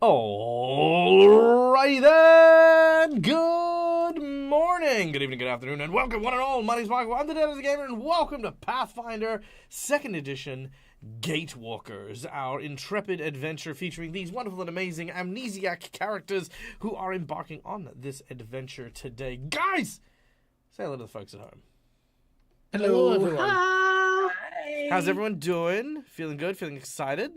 Alrighty then, good morning, good evening, good afternoon, and welcome one and all. My name's Michael, I'm the Dead as a Gamer, and welcome to Pathfinder 2nd Edition Gatewalkers, our intrepid adventure featuring these wonderful and amazing amnesiac characters who are embarking on this adventure today. Guys, say hello to the folks at home. Hello, everyone. Hello. How's everyone doing? Feeling good? Feeling excited?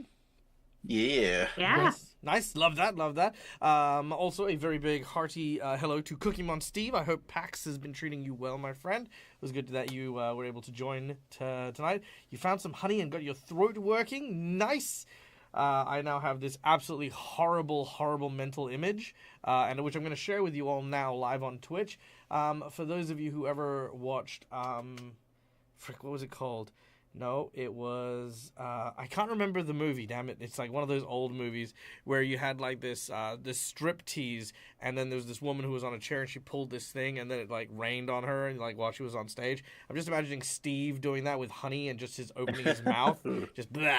Yeah. Yeah. Nice. Love that. Also, a very big, hearty hello to Cookie Steve. I hope PAX has been treating you well, my friend. It was good that you were able to join tonight. You found some honey and got your throat working. Nice. I now have this absolutely horrible mental image, and which I'm going to share with you all now live on Twitch. For those of you who ever watched, what was it called? No, it was, I can't remember the movie, damn it. It's like one of those old movies where you had like this strip tease, and then there was this woman who was on a chair and she pulled this thing and then it like rained on her and like while she was on stage. I'm just imagining Steve doing that with honey and just his opening his mouth. Just blah.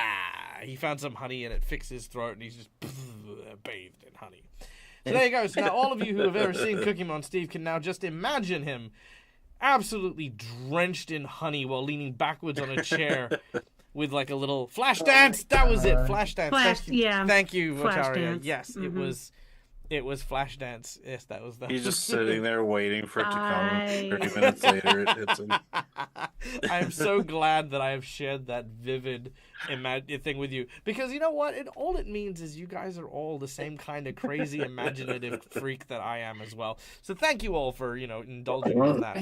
He found some honey and it fixed his throat and he's just bathed in honey. So there you go. So now all of you who have ever seen Cookie Steve can now just imagine him absolutely drenched in honey while leaning backwards on a chair with like a little flash dance. That was it. Flash dance. Thank you, Votaria. Yes, it was flash dance. Yes, that was that. He's just sitting there waiting for it to come. 30 minutes later, it hits him. I am so glad that I have shared that vivid thing with you, because you know what? All it means is you guys are all the same kind of crazy imaginative freak that I am as well. So thank you all for indulging in that.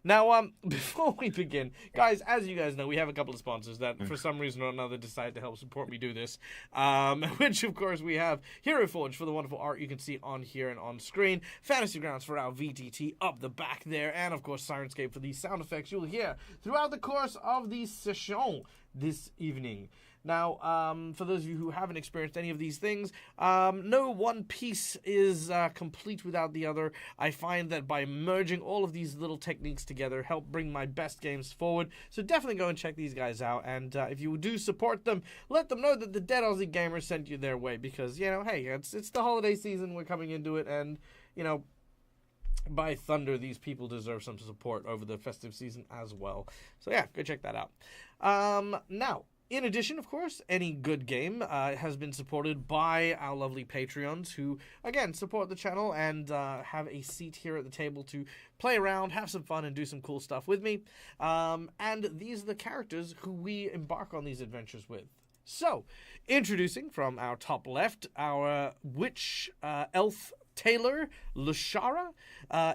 Now, before we begin, guys, as you guys know, we have a couple of sponsors that, for some reason or another, decide to help support me do this. Which, of course, we have Hero Forge for the wonderful art you can see on here and on screen, Fantasy Grounds for our VTT up the back there, and, of course, Sirenscape for the sound effects you'll hear throughout the course of the session this evening. Now, for those of you who haven't experienced any of these things, no one piece is complete without the other. I find that by merging all of these little techniques together help bring my best games forward. So definitely go and check these guys out. And if you do support them, let them know that the Dead Aussie Gamer sent you their way. Because, hey, it's the holiday season. We're coming into it. And, by thunder, these people deserve some support over the festive season as well. So yeah, go check that out. Now, in addition, of course, any good game has been supported by our lovely Patreons who, again, support the channel and have a seat here at the table to play around, have some fun, and do some cool stuff with me. And these are the characters who we embark on these adventures with. So, introducing from our top left, our witch elf Taylor Lushara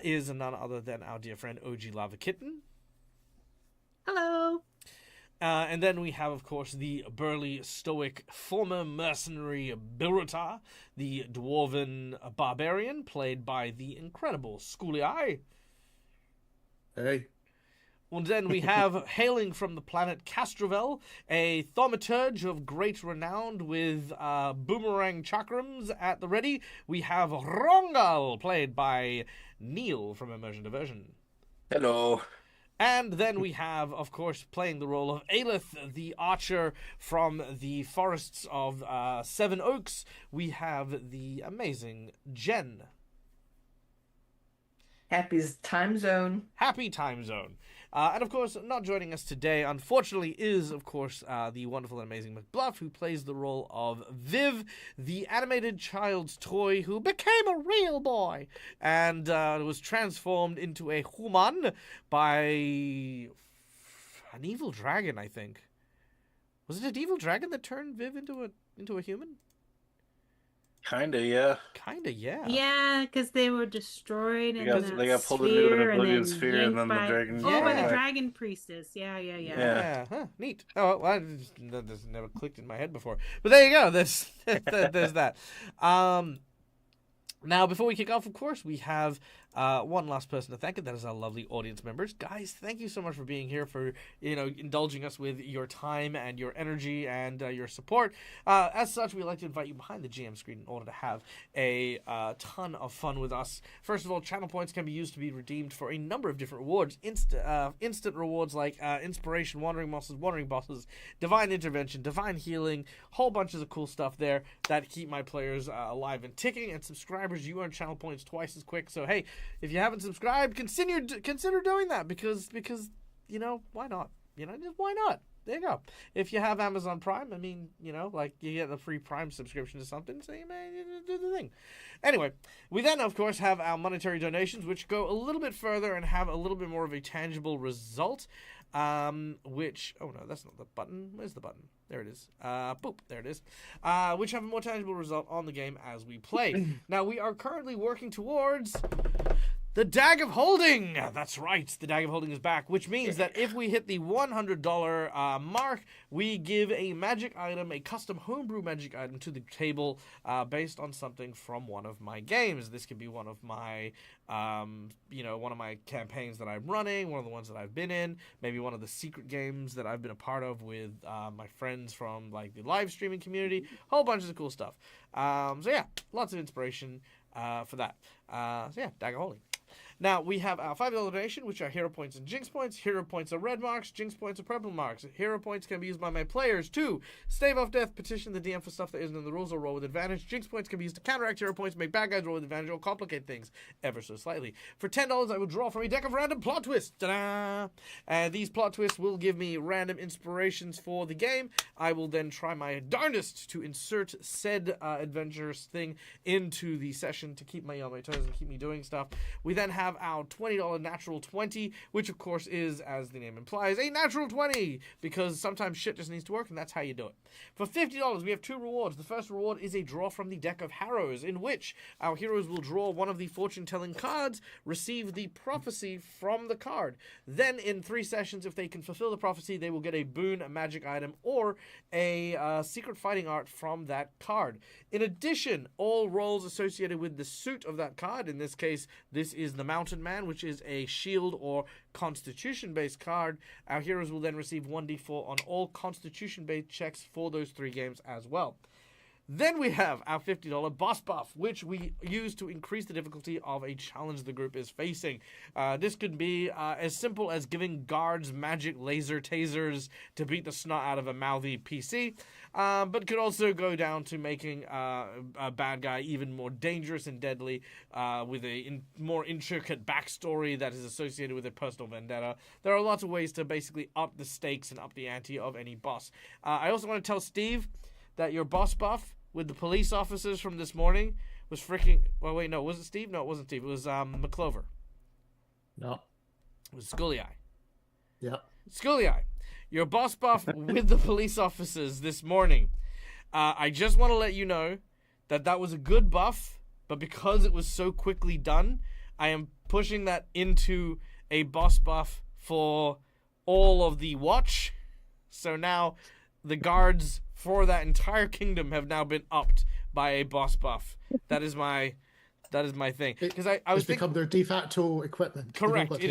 is none other than our dear friend OG Lava Kitten. Hello. And then we have, of course, the burly, stoic, former mercenary Biruta, the dwarven barbarian, played by the incredible Schoolie. Hey. And then we have, hailing from the planet Castrovel, a thaumaturge of great renown with boomerang chakrams at the ready. We have Rongal, played by Neil from Immersion Diversion. Hello. And then we have, of course, playing the role of Aelith, the archer from the forests of Seven Oaks, we have the amazing Jen. Happy time zone. And, of course, not joining us today, unfortunately, is, of course, the wonderful and amazing McBluff, who plays the role of Viv, the animated child's toy who became a real boy and was transformed into a human by an evil dragon, I think. Was it an evil dragon that turned Viv into a human? Kinda, yeah. Yeah, because they were destroyed They in got pulled into an oblivion then sphere, and then the dragon. by the dragon priestess. Yeah. Huh, neat. Oh, well, that just never clicked in my head before. But there you go. There's that. Now, before we kick off, of course, we have One last person to thank, and that is our lovely audience members. Guys, thank you so much for being here, for indulging us with your time and your energy and your support. As such, we'd like to invite you behind the GM screen in order to have a ton of fun with us. First of all, channel points can be used to be redeemed for a number of different rewards. Instant rewards like Inspiration, Wandering Bosses, Divine Intervention, Divine Healing, whole bunches of cool stuff there that keep my players alive and ticking. And subscribers, you earn channel points twice as quick. So hey, if you haven't subscribed, consider doing that because why not? Just why not? There you go. If you have Amazon Prime, I mean, like you get a free Prime subscription to something, so you may do the thing. Anyway, we then, of course, have our monetary donations, which go a little bit further and have a little bit more of a tangible result. Which, oh no, that's not the button. Where's the button? There it is. Boop, there it is. Which have a more tangible result on the game as we play. Now, we are currently working towards the Dag of Holding. That's right, the Dag of Holding is back, which means that if we hit the $100 mark, we give a magic item, a custom homebrew magic item to the table based on something from one of my games. This could be one of my, one of my campaigns that I'm running, one of the ones that I've been in, maybe one of the secret games that I've been a part of with my friends from like the live streaming community, whole bunch of cool stuff. So yeah, lots of inspiration for that. So yeah, Dag of Holding. Now, we have our $5 donation, which are hero points and jinx points. Hero points are red marks, jinx points are purple marks. Hero points can be used by my players to stave off death, petition the DM for stuff that isn't in the rules, or roll with advantage. Jinx points can be used to counteract hero points, make bad guys roll with advantage, or complicate things ever so slightly. For $10, I will draw from a deck of random plot twists. Ta-da! And these plot twists will give me random inspirations for the game. I will then try my darndest to insert said adventurous thing into the session to keep me on my toes and keep me doing stuff. We then have our $20 natural 20, which of course is, as the name implies, a natural 20, because sometimes shit just needs to work, and that's how you do it. For $50, we have two rewards. The first reward is a draw from the deck of Harrows, in which our heroes will draw one of the fortune-telling cards, receive the prophecy from the card. Then, in 3 sessions, if they can fulfill the prophecy, they will get a boon, a magic item, or a secret fighting art from that card. In addition, all rolls associated with the suit of that card, in this case, this is the Mountain Man, which is a shield or constitution-based card. Our heroes will then receive 1d4 on all constitution-based checks for those 3 games as well. Then we have our $50 boss buff, which we use to increase the difficulty of a challenge the group is facing. This could be as simple as giving guards magic laser tasers to beat the snot out of a mouthy PC, but could also go down to making a bad guy even more dangerous and deadly with a more intricate backstory that is associated with a personal vendetta. There are lots of ways to basically up the stakes and up the ante of any boss. I also want to tell Steve that your boss buff with the police officers from this morning was freaking... Well, wait, no, was it Steve? No, it wasn't Steve. It was McClover. No. It was Scully Eye. Yeah. Scully Eye, your boss buff with the police officers this morning. I just want to let you know that that was a good buff, but because it was so quickly done, I am pushing that into a boss buff for all of the watch. So now the guards for that entire kingdom have now been upped by a boss buff. That is my thing. Because I was become their de facto equipment. Correct. It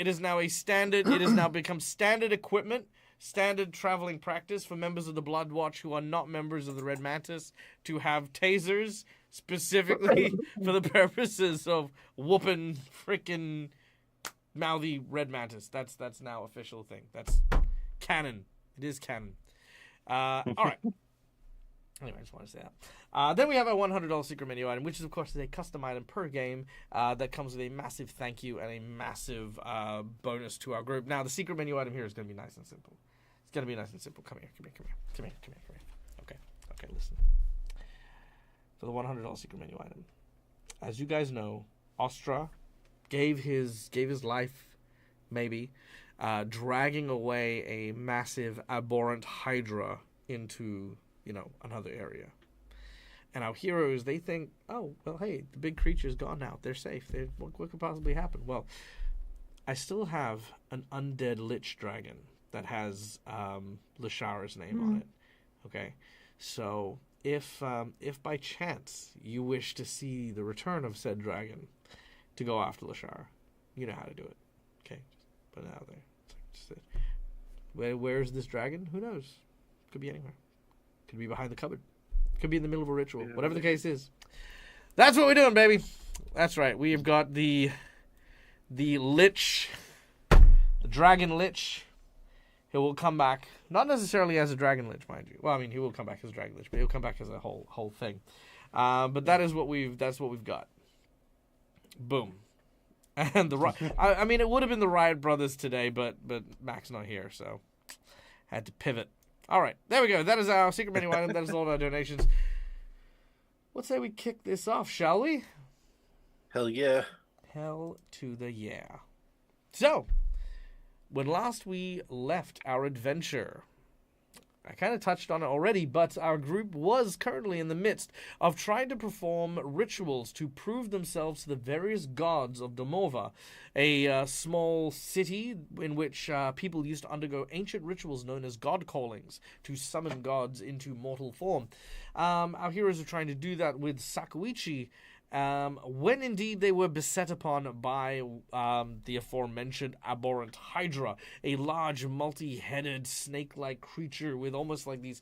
is now a standard. It has now become standard equipment, standard traveling practice for members of the Blood Watch who are not members of the Red Mantis to have tasers specifically for the purposes of whooping freaking mouthy Red Mantis. That's now official thing. That's canon. It is canon. All right. Anyway, I just want to say that. Then we have our $100 secret menu item, which is, of course, a custom item per game that comes with a massive thank you and a massive bonus to our group. Now, the secret menu item here is going to be nice and simple. It's going to be nice and simple. Come here. Okay, listen. For the $100 secret menu item, as you guys know, Ostra gave his life, maybe, dragging away a massive abhorrent hydra into, another area. And our heroes, they think, oh, well, hey, the big creature's gone now. They're safe. What could possibly happen? Well, I still have an undead lich dragon that has Lashara's name on it. Okay? So if by chance you wish to see the return of said dragon, to go after Lashara. You know how to do it. Okay, just put it out there. Where's this dragon? Who knows? Could be anywhere. Could be behind the cupboard. Could be in the middle of a ritual. Yeah. Whatever the case is. That's what we're doing, baby. That's right. We have got the Lich, the Dragon Lich. He will come back, not necessarily as a Dragon Lich, mind you. Well, I mean, he will come back as a Dragon Lich, but he'll come back as a whole thing. But that's what we've got. Boom. And I mean, it would have been the Riot Brothers today, but Mac's not here, so had to pivot. All right, there we go. That is our secret menu item. That is all our donations. Let's say we kick this off, shall we? Hell yeah. Hell to the yeah. So, when last we left our adventure, I kind of touched on it already, but our group was currently in the midst of trying to perform rituals to prove themselves to the various gods of Domova, a small city in which people used to undergo ancient rituals known as god callings to summon gods into mortal form. Our heroes are trying to do that with Sakuichi, when indeed they were beset upon by the aforementioned abhorrent Hydra, a large multi-headed snake-like creature with almost like these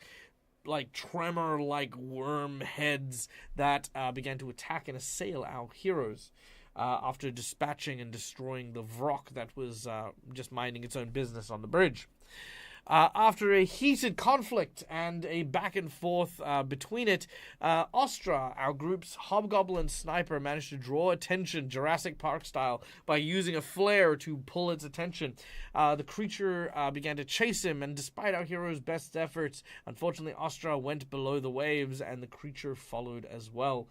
like tremor-like worm heads that began to attack and assail our heroes after dispatching and destroying the Vrock that was just minding its own business on the bridge. After a heated conflict and a back and forth between it, Ostra, our group's hobgoblin sniper, managed to draw attention, Jurassic Park style, by using a flare to pull its attention. The creature began to chase him, and despite our hero's best efforts, unfortunately Ostra went below the waves, and the creature followed as well.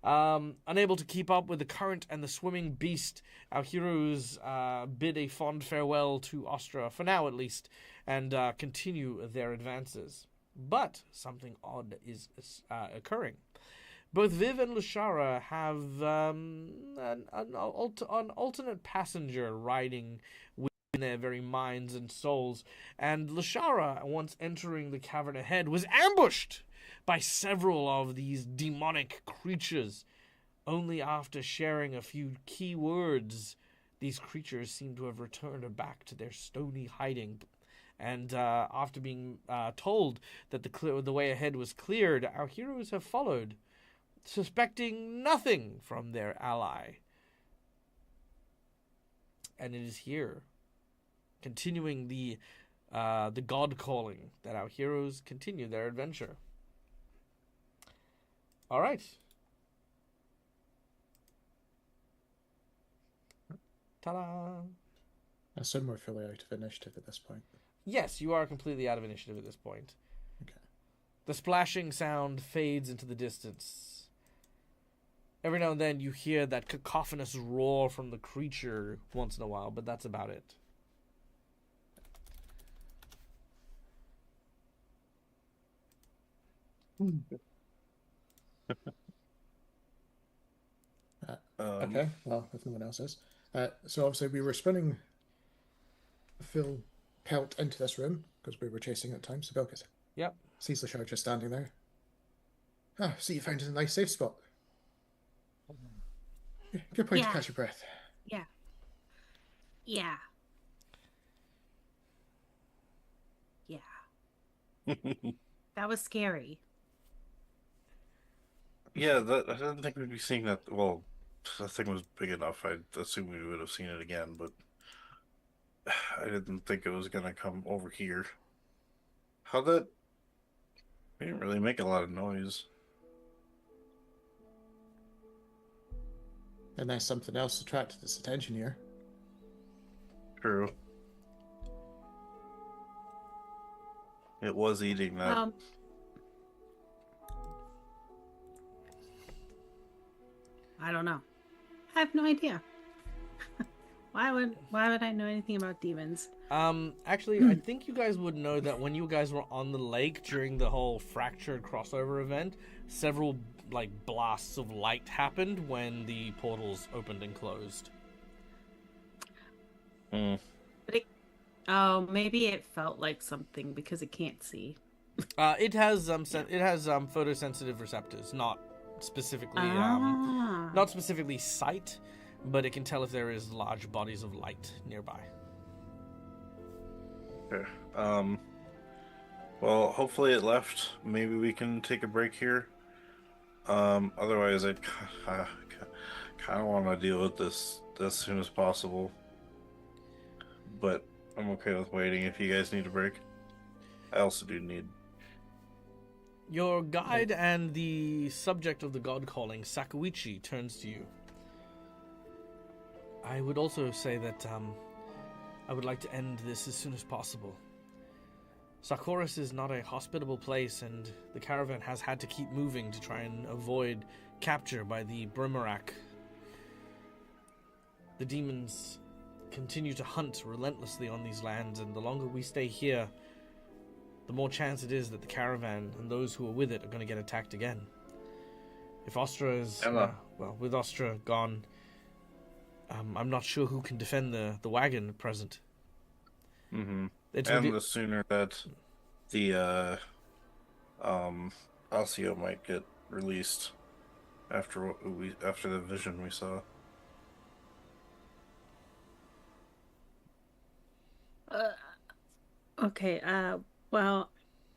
Unable to keep up with the current and the swimming beast, our heroes bid a fond farewell to Ostra, for now at least, and continue their advances. But something odd is occurring. Both Viv and Lashara have an alternate passenger riding within their very minds and souls, and Lashara, once entering the cavern ahead, was ambushed by several of these demonic creatures. Only after sharing a few key words, these creatures seem to have returned back to their stony hiding. And after being told that the way ahead was cleared, our heroes have followed, suspecting nothing from their ally. And it is here, continuing the god calling, that our heroes continue their adventure. All right. Ta-da! I assume we're fully out of initiative at this point. Yes, you are completely out of initiative at this point. Okay. The splashing sound fades into the distance. Every now and then you hear that cacophonous roar from the creature once in a while, but that's about it. Okay, well, if no one else is. So obviously we were spinning full pelt into this room because we were chasing at times. So Belkis Yep. sees the just standing there. Ah, see, you found a nice safe spot. Good point to Yeah. catch your breath. Yeah. That was scary. Yeah, I didn't think we'd be seeing that. Well, that thing was big enough. I assumed we would have seen it again, but I didn't think it was gonna come over here. How that? We didn't really make a lot of noise. Unless something else attracted its attention here. True. It was eating that. I don't know. I have no idea. Why would I know anything about demons? Actually, I think you guys would know that when you guys were on the lake during the whole fractured crossover event, several like blasts of light happened when the portals opened and closed. Mm. Maybe it felt like something because it can't see. It has photosensitive receptors, not specifically not specifically sight, but it can tell if there is large bodies of light nearby. Okay. Well, hopefully it left. Maybe we can take a break here. Otherwise, I kind of want to deal with this as soon as possible. But I'm okay with waiting if you guys need a break. I also do need. Your guide and the subject of the god calling, Sakuichi, turns to you. I would also say that I would like to end this as soon as possible. Sakuras is not a hospitable place, and the caravan has had to keep moving to try and avoid capture by the Brimarak. The demons continue to hunt relentlessly on these lands, and the longer we stay here, the more chance it is that the caravan and those who are with it are going to get attacked again. If Ostra is... with Ostra gone, I'm not sure who can defend the wagon at present. Mm-hmm. The sooner that the Osseo might get released after the vision we saw. Okay, well,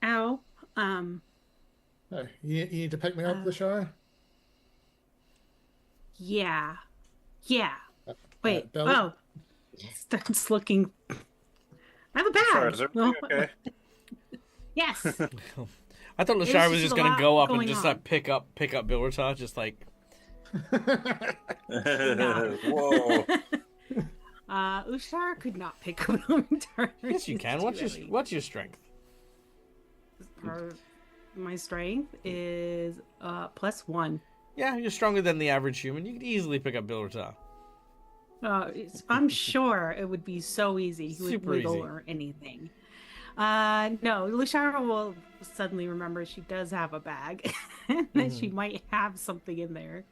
Al, Oh, you need to pick me up, Lashara? yeah. Wait, Bill? starts looking... I have a bag! Sorry, is everything okay? Yes! I thought It Lashara was was just just a going to lot go up and going just on. like pick up Bilrata, just like... Whoa. Ushar could not pick up an entire... Yes, you can. What's your strength? My strength is +1. Yeah, you're stronger than the average human. You could easily pick up Bilrata. I'm sure it would be so easy. He would Super wiggle easy. or anything. No, Lushara will suddenly remember she does have a bag. And that she might have something in there.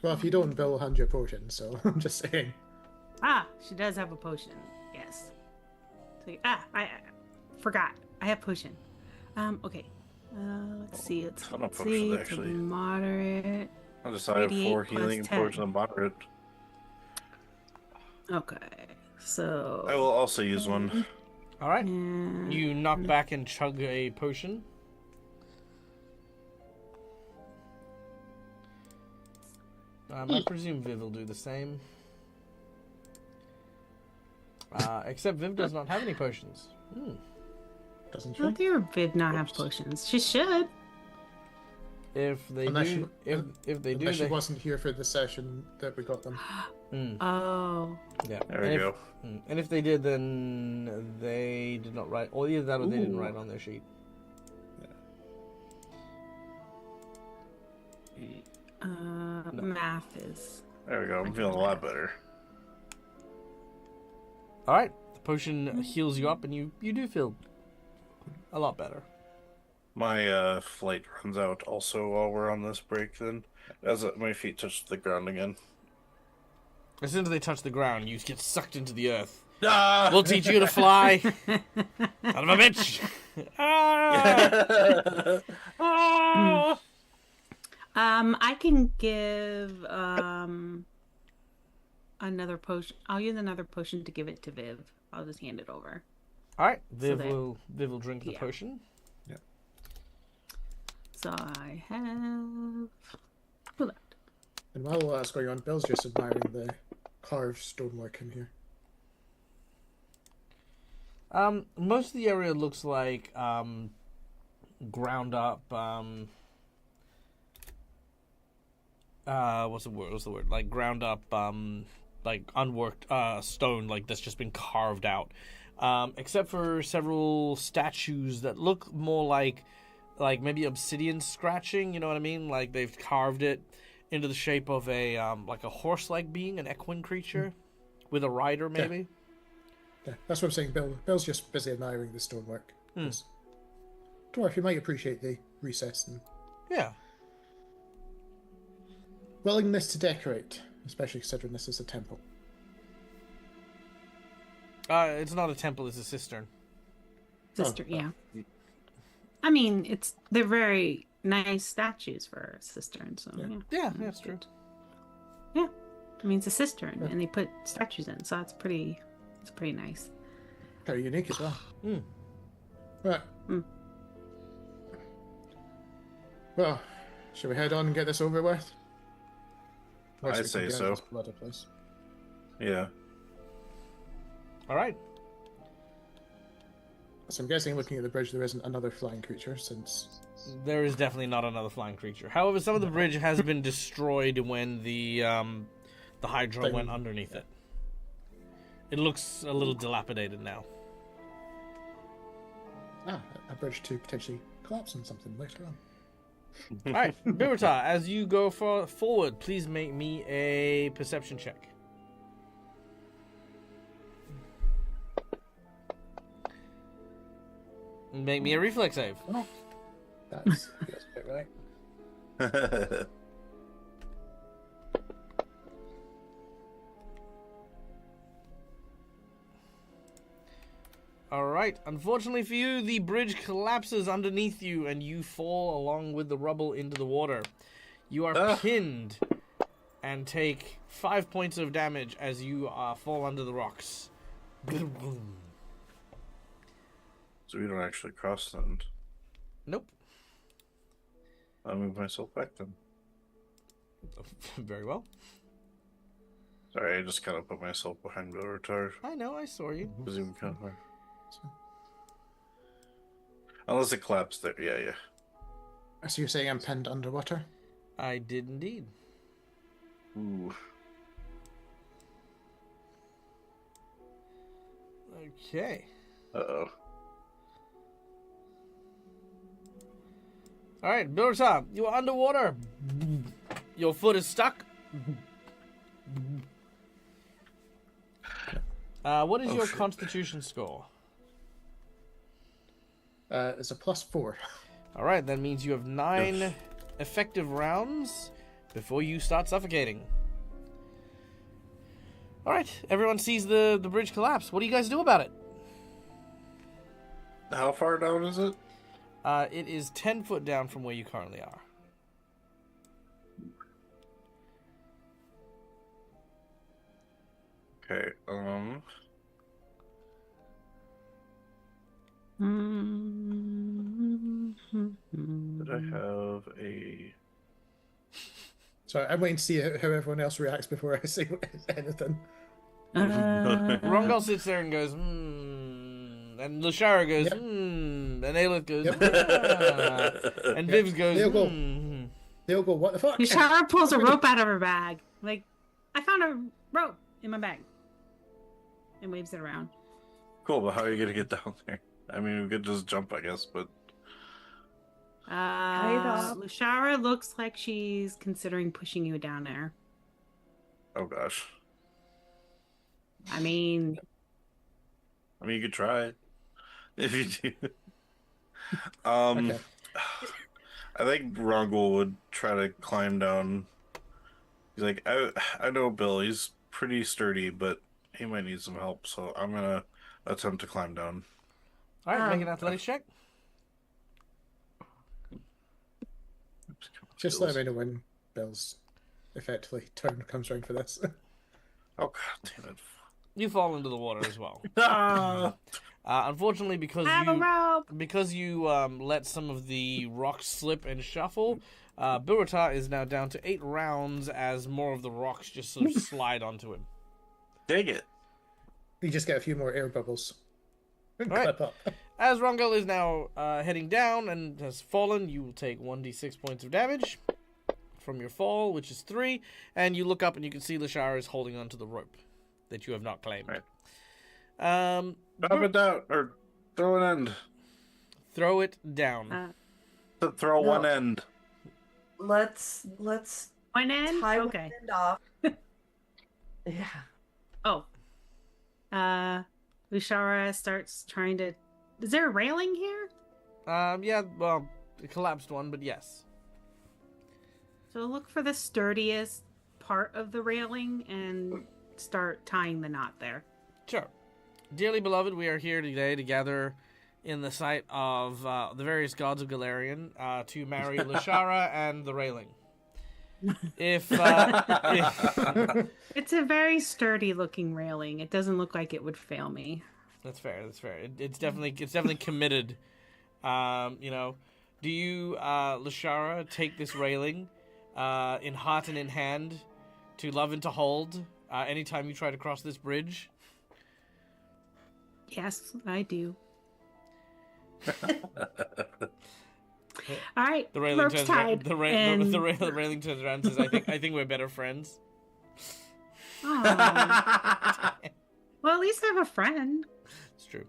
Well, if you don't, Bill will hand you a potion, so I'm just saying. She does have a potion. Yes. So, I forgot. I have potion. Okay. Let's see. It's Ton of potions, it's a actually. moderate. I decided 4 radiate healing and plus 10. potion and moderate. Okay. So. I will also use one. All right. and- You knock back and chug a potion. I presume Viv will do the same. Except Viv does not have any potions. Doesn't How she? do your Viv not have potions? She should. If they Unless do, if they do, Unless she they... wasn't here for the session that we got them. Oh. Yeah. There we go. And if they did, then they did not write, or either that or they didn't write on their sheet. Math is. There we go. I'm feeling a lot better. All right. The potion heals you up, and you do feel a lot better. My flight runs out also while we're on this break then. As my feet touch the ground again. As soon as they touch the ground, you get sucked into the earth. Ah! We'll teach you to fly. Son of a bitch. Ah! I can give another potion. I'll use another potion to give it to Viv. I'll just hand it over. All right. Viv So will drink the yeah. potion. So I have. Hold on. And while all that's going on, Bill's just admiring the carved stonework in here. Most of the area looks like ground up. What's the word? Like ground up. Like unworked stone. Like that's just been carved out. Except for several statues that look more like maybe obsidian scratching. You know what I mean? Like they've carved it into the shape of a like a horse-like being, an equine creature, with a rider maybe. Yeah, that's what I'm saying. Bill's just busy admiring the stonework. Don't worry, he might appreciate the recess and Yeah. willingness to decorate, especially considering this is a temple. It's not a temple; it's a cistern. Sister, Oh. yeah. I mean, they're very nice statues for a cistern. So Yeah, that's true. Yeah, I mean it's a cistern, and they put statues in, so it's pretty nice. Very unique as well. Mm. Right. Well, should we head on and get this over with? I'd say so. Bloody place. Yeah. All right. So I'm guessing, looking at the bridge, there isn't another flying creature, since... There is definitely not another flying creature. However, some of the bridge has been destroyed when the Hydra went underneath it. It looks a little dilapidated now. A bridge to potentially collapse on something later on. All right, B02, as you go forward, please make me a perception check. Make me a reflex save. Oh, that's a bit right. Alright, unfortunately for you, the bridge collapses underneath you and you fall along with the rubble into the water. You are pinned and take 5 points of damage as you fall under the rocks. So we don't actually cross then. Nope. I'll move myself back then. Very well. Sorry, I just kind of put myself behind the retard. I know, I saw you. Was even kind of hard. Unless it collapsed there, yeah. So you're saying I'm pinned underwater? I did indeed. Ooh. Okay. Uh-oh. Alright, B02, you are underwater. Your foot is stuck. What is your constitution score? It's a +4. Alright, that means you have 9 effective rounds before you start suffocating. Alright, everyone sees the bridge collapse. What do you guys do about it? How far down is it? It is 10 foot down from where you currently are. Okay, did I have a... So I'm waiting to see how everyone else reacts before I say anything. Rongal sits there and goes, and Lashara goes, and Aelith goes, and Vivs goes, They'll go, what the fuck? Lashara pulls a rope out of her bag. Like, I found a rope in my bag. And waves it around. Cool, but how are you gonna get down there? I mean, we could just jump, I guess, but... Lashara looks like she's considering pushing you down there. Oh, gosh. I mean, you could try it. If you do. Okay. I think Rongul would try to climb down. He's like, I know Bill, he's pretty sturdy, but he might need some help, so I'm gonna attempt to climb down. Alright, make an athletics check. Just let me know when Bill's effectively turn comes around for this. Oh, god damn it. You fall into the water as well. Ah! Unfortunately, because you let some of the rocks slip and shuffle, B02 is now down to 8 rounds as more of the rocks just sort of slide onto him. Dang it. You just get a few more air bubbles. Right. Clip up. As Rongul is now heading down and has fallen, you will take 1d6 points of damage from your fall, which is 3, and you look up and you can see Lashara is holding onto the rope that you have not claimed. Right. Drop it down, or throw an end. Throw it down. Throw one end. Let's one end? tie Okay. one end off. Yeah. Oh. Lashara starts trying to... Is there a railing here? Yeah, well, a collapsed one, but yes. So look for the sturdiest part of the railing and start tying the knot there. Sure. Dearly beloved, we are here today to gather in the sight of the various gods of Galarian to marry Lashara and the railing. If It's a very sturdy looking railing. It doesn't look like it would fail me. That's fair. That's fair. It's definitely committed. Do you, Lashara, take this railing in heart and in hand to love and to hold anytime you try to cross this bridge? Yes, I do. All right, The railing rope's turns tied. the and... railing turns around and says, I think we're better friends." Aw. Well, at least I have a friend. It's true.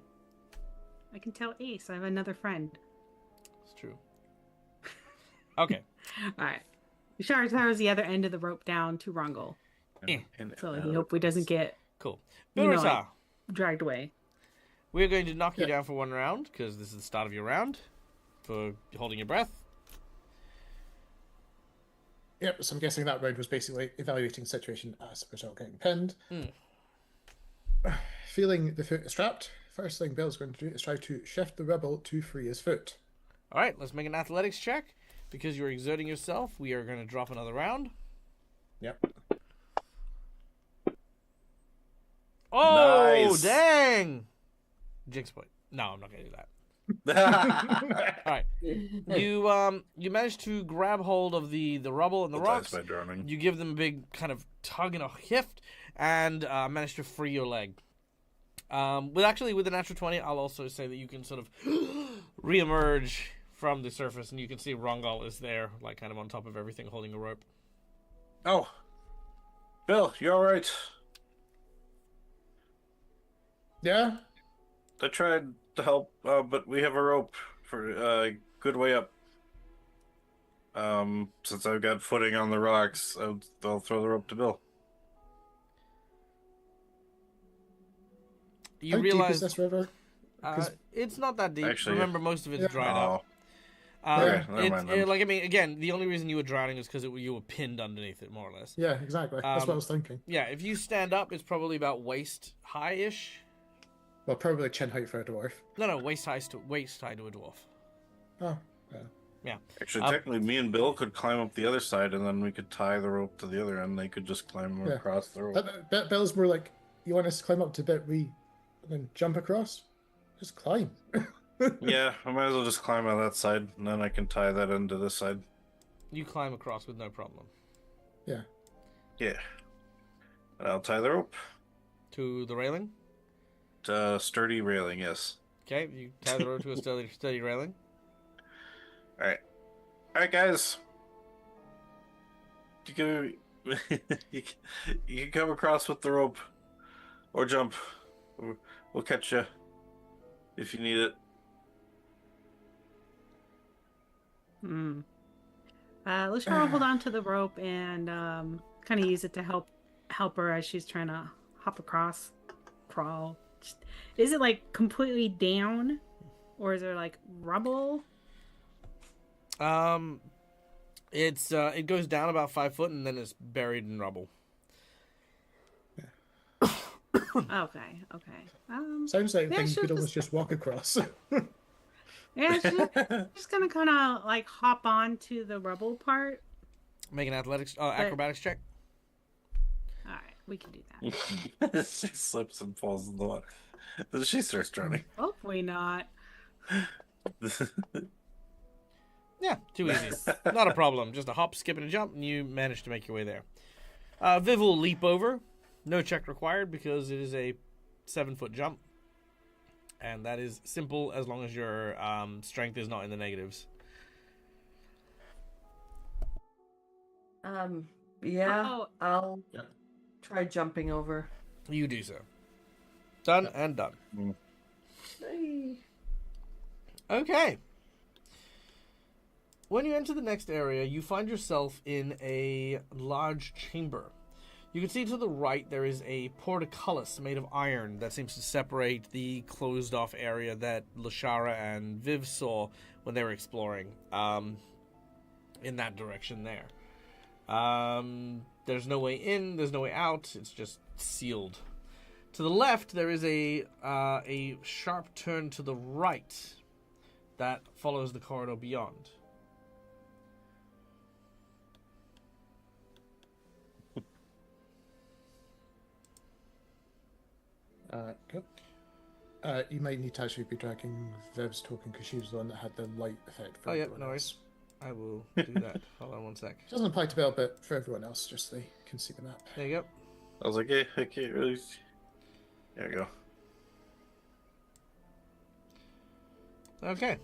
I can tell Ace I have another friend. It's true. Okay. All right. Shar throws the other end of the rope down to Rongal. So he hope he doesn't get Cool. You know, Birita, dragged away. we're going to knock you down for one round because this is the start of your round for holding your breath. Yep, so I'm guessing that round was basically evaluating the situation as a result getting pinned. Feeling the foot strapped, first thing Bill's going to do is try to shift the rebel to free his foot. All right, let's make an athletics check. Because you're exerting yourself, we are going to drop another round. Yep. Oh, Nice. dang! Jinx point. No, I'm not going to do that. All right. You managed to grab hold of the rubble and the rocks. By drowning. You give them a big kind of tug and a hift, and manage to free your leg. With the natural 20, I'll also say that you can sort of reemerge from the surface, and you can see Rongal is there, like kind of on top of everything, holding a rope. Oh, Bill, you all right? Yeah? I tried to help, but we have a rope for a good way up. Since I've got footing on the rocks, I'll throw the rope to Bill. You How deep is realize this river? it's not that deep. Actually, Remember, most of it's dried up. Okay, never mind then. Again, the only reason you were drowning is because you were pinned underneath it, more or less. Yeah, exactly. That's what I was thinking. Yeah, if you stand up, it's probably about waist high-ish. Well, probably chin height for a dwarf. No, waist high to a dwarf. Oh, yeah. Yeah. Actually, technically, me and Bill could climb up the other side, and then we could tie the rope to the other end. They could just climb Yeah. across the rope. Bill's more like, you want us to climb up to bit we and then jump across? Just climb. Yeah, I might as well just climb on that side, and then I can tie that end to this side. You climb across with no problem. Yeah. Yeah. And I'll tie the rope. To the railing? Sturdy railing, yes. Okay, you tie the rope to a steady railing. Alright. Alright, guys. You can, you can come across with the rope. Or jump. We'll catch you. If you need it. Let's try to hold on to the rope and kind of use it to help her as she's trying to hop across, crawl. Is it like completely down, or is there like rubble? It goes down about 5 foot and then it's buried in rubble. Okay. Sounds like Yeah, things you sure, could almost just walk across. Yeah, just gonna kind of like hop on to the rubble part. Make an acrobatics check. All right, we can do that. She slips and falls in the water. She starts drowning. Hopefully not. Yeah, too easy. Not a problem. Just a hop, skip, and a jump, and you manage to make your way there. Viv will leap over. No check required because it is a 7-foot jump. And that is simple as long as your strength is not in the negatives. Yeah, Oh. I'll try jumping over. You do so. Done and done. Hey. Okay. When you enter the next area, you find yourself in a large chamber. You can see to the right there is a portcullis made of iron that seems to separate the closed-off area that Lashara and Viv saw when they were exploring in that direction there. There's no way in, there's no way out, it's just sealed. To the left, there is a sharp turn to the right that follows the corridor beyond. Cool. You might need to actually be dragging Viv's token because she was the one that had the light effect. For Oh, yeah, everyone no else. worries. I will do that. Hold on one sec. It doesn't apply to Belle, but for everyone else, just so they can see the map. There you go. I was like, hey, I can't really. There you go. Okay.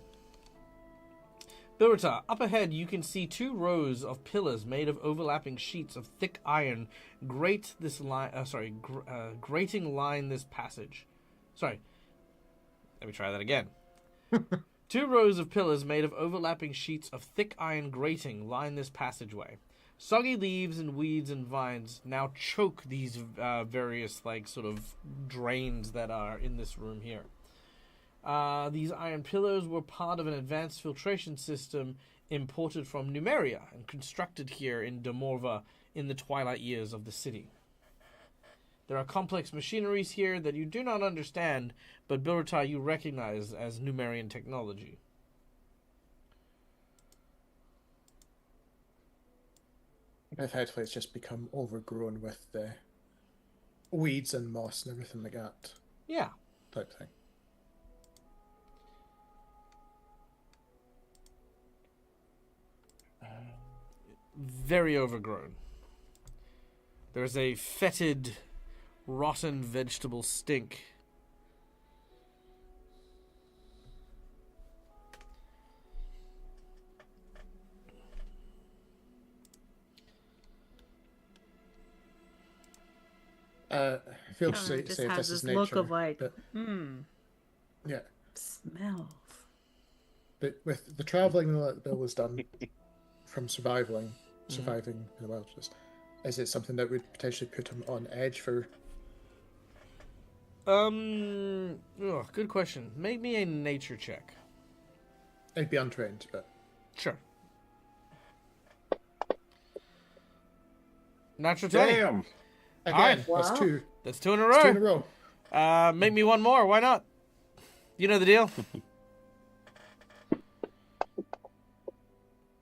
Bilritar, up ahead you can see 2 rows of pillars made of overlapping sheets of thick iron grating line this passage. Sorry. Let me try that again. 2 rows of pillars made of overlapping sheets of thick iron grating line this passageway. Soggy leaves and weeds and vines now choke these various, sort of drains that are in this room here. These iron pillars were part of an advanced filtration system imported from Numeria and constructed here in Demorva in the twilight years of the city. There are complex machineries here that you do not understand, but Bilritar you recognize as Numerian technology. Effectively, it's just become overgrown with the weeds and moss and everything like that. Yeah. Type thing. Very overgrown. There's a fetid, rotten vegetable stink. Feel Kinda say, just say if has this is this look nature, of but yeah. Smells. But with the travelling that Bill has done from surviving in the wilderness, is it something that would potentially put him on edge for? Good question. Make me a nature check. I'd be untrained, but Sure. Natural 20. Damn! again, Wow. that's two. That's 2 in a That's 2 in a row. row. Make me one more. Why not? You know the deal.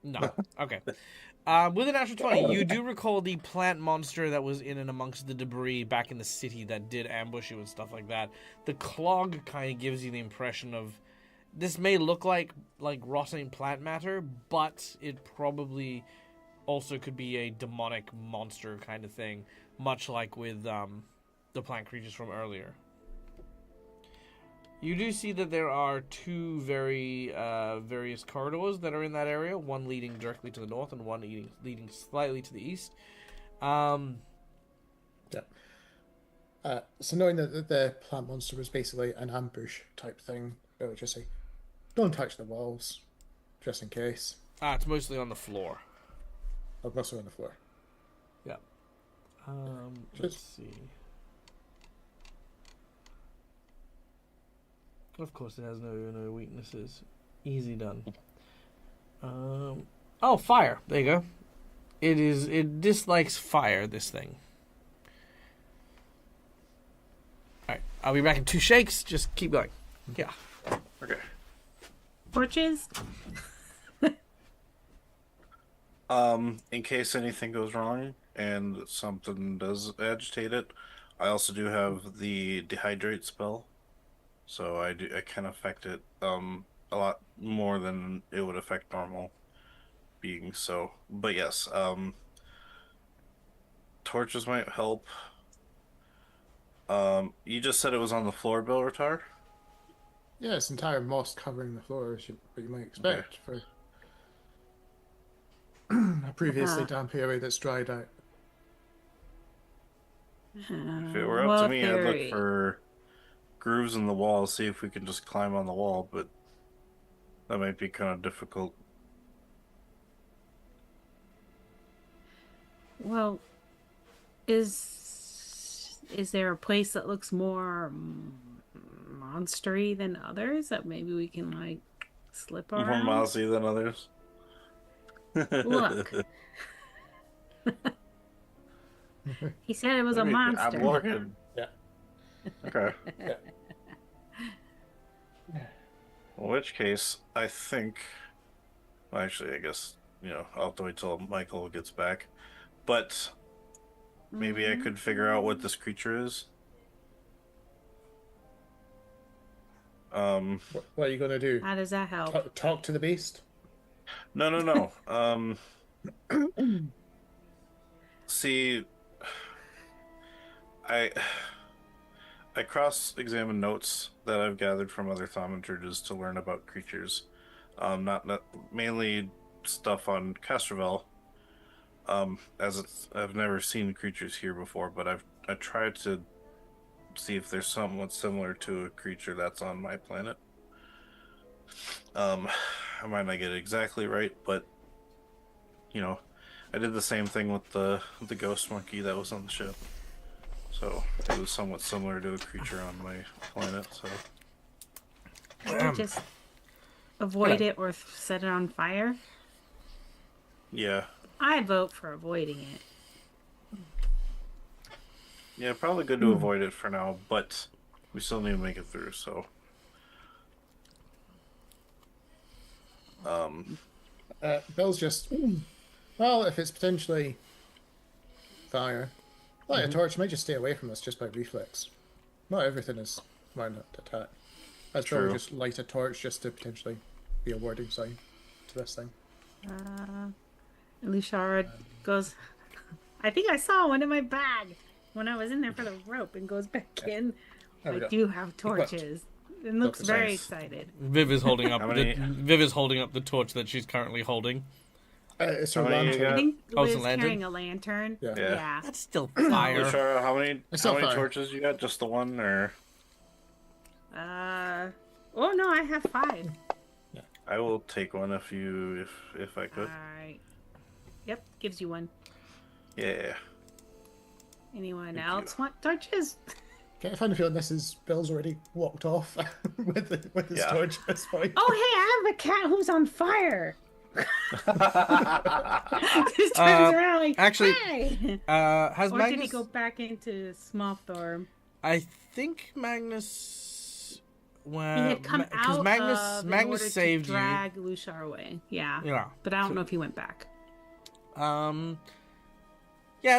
No. Okay. With a natural 20, you do recall the plant monster that was in and amongst the debris back in the city that did ambush you and stuff like that. The clog kind of gives you the impression of this may look like rotting plant matter, but it probably also could be a demonic monster kind of thing, much like with the plant creatures from earlier. You do see that there are 2 very various corridors that are in that area, one leading directly to the north and one leading slightly to the east. Yeah. So knowing that the plant monster was basically an ambush type thing, I would just say, don't touch the walls, just in case. It's mostly on the floor. Or mostly on the floor. Yeah. Let's see. Of course, it has no weaknesses. Easy done. Fire. There you go. It dislikes fire, this thing. Alright, I'll be back in 2 shakes. Just keep going. Yeah. Okay. Torches? In case anything goes wrong and something does agitate it, I also do have the dehydrate spell. So I can affect it a lot more than it would affect normal beings. So, but yes, torches might help. You just said it was on the floor, Bilritar? Yeah, it's entire moss covering the floor, as what you might expect for a previously damp area that's dried out. If it were up to me, I'd look for grooves in the wall, see if we can just climb on the wall, but that might be kind of difficult. Well, is there a place that looks more monstery than others that maybe we can slip More around? mossy than others. Look. He said it was a monster. I'm looking. Yeah. Okay. Yeah. In which case, I think. Well, actually, I guess I'll have to wait till Michael gets back. But maybe I could figure out what this creature is. What are you gonna do? How does that help? Talk to the beast? No. See, I cross-examine notes that I've gathered from other thaumaturges to learn about creatures. Not mainly stuff on Castrovel. I've never seen creatures here before, but I tried to see if there's somewhat similar to a creature that's on my planet. I might not get it exactly right, but I did the same thing with the ghost monkey that was on the ship. So it was somewhat similar to a creature on my planet. So Can we just avoid it or set it on fire? yeah, I vote for avoiding it. yeah, probably good to avoid it for now, but we still need to make it through. So Bill's just, well, if it's potentially fire, light a torch might just stay away from us just by reflex. Not everything is wound up to attack. I'd probably True. just light a torch just to potentially be a warding sign to this thing. Lushara goes, I think I saw one in my bag when I was in there for the rope, and goes back in. There we I go. do have torches. And looks Focus. very Nice. excited. Viv is holding up. How many- Viv is holding up the torch that she's currently holding. It's her How many you lantern. I got? think Oh, it's a Liv's lantern? carrying a lantern. Yeah. Yeah. That's still fire. Lushara, how many It's still fire. torches you got? Just the one, or Oh no, I have 5. I will take one if I could. Alright. Yep, gives you one. Yeah. Anyone Thank else you. want torches? Okay, I find a feeling Bill's already walked off with his Yeah. torch at this point. Oh, hey, I have a cat who's on fire. Just turns around like, actually, hey! Has Or Magnus? did he go back into small form? I think Magnus. Well, He had come out Magnus in order saved to drag Lushar away. Yeah. you. Yeah. But I don't know if he went back. Yeah.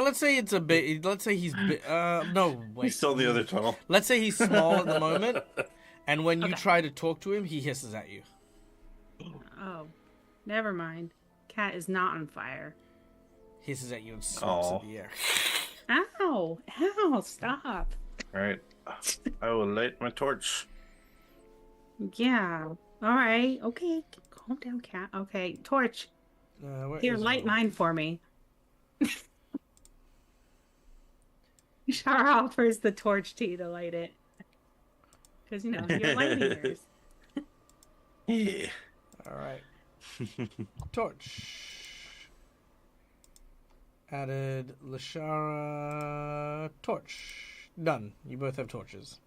Let's say it's a bit. Let's say he's. No. Wait. He's still in the other tunnel. Let's say he's small at the moment, and when you Okay. try to talk to him, he hisses at you. Oh, never mind. Cat is not on fire. Hisses at you and swats Aw. at the air. Ow! Ow! Stop. All right, I will light my torch. Yeah. All right. Okay. Calm down, cat. Okay. Torch. Where Here, is light it? mine for me. Shar offers the torch to you to light it. Because, you're lighting yours. Yeah. All right. Torch. Added Lashara. Torch. Done. You both have torches.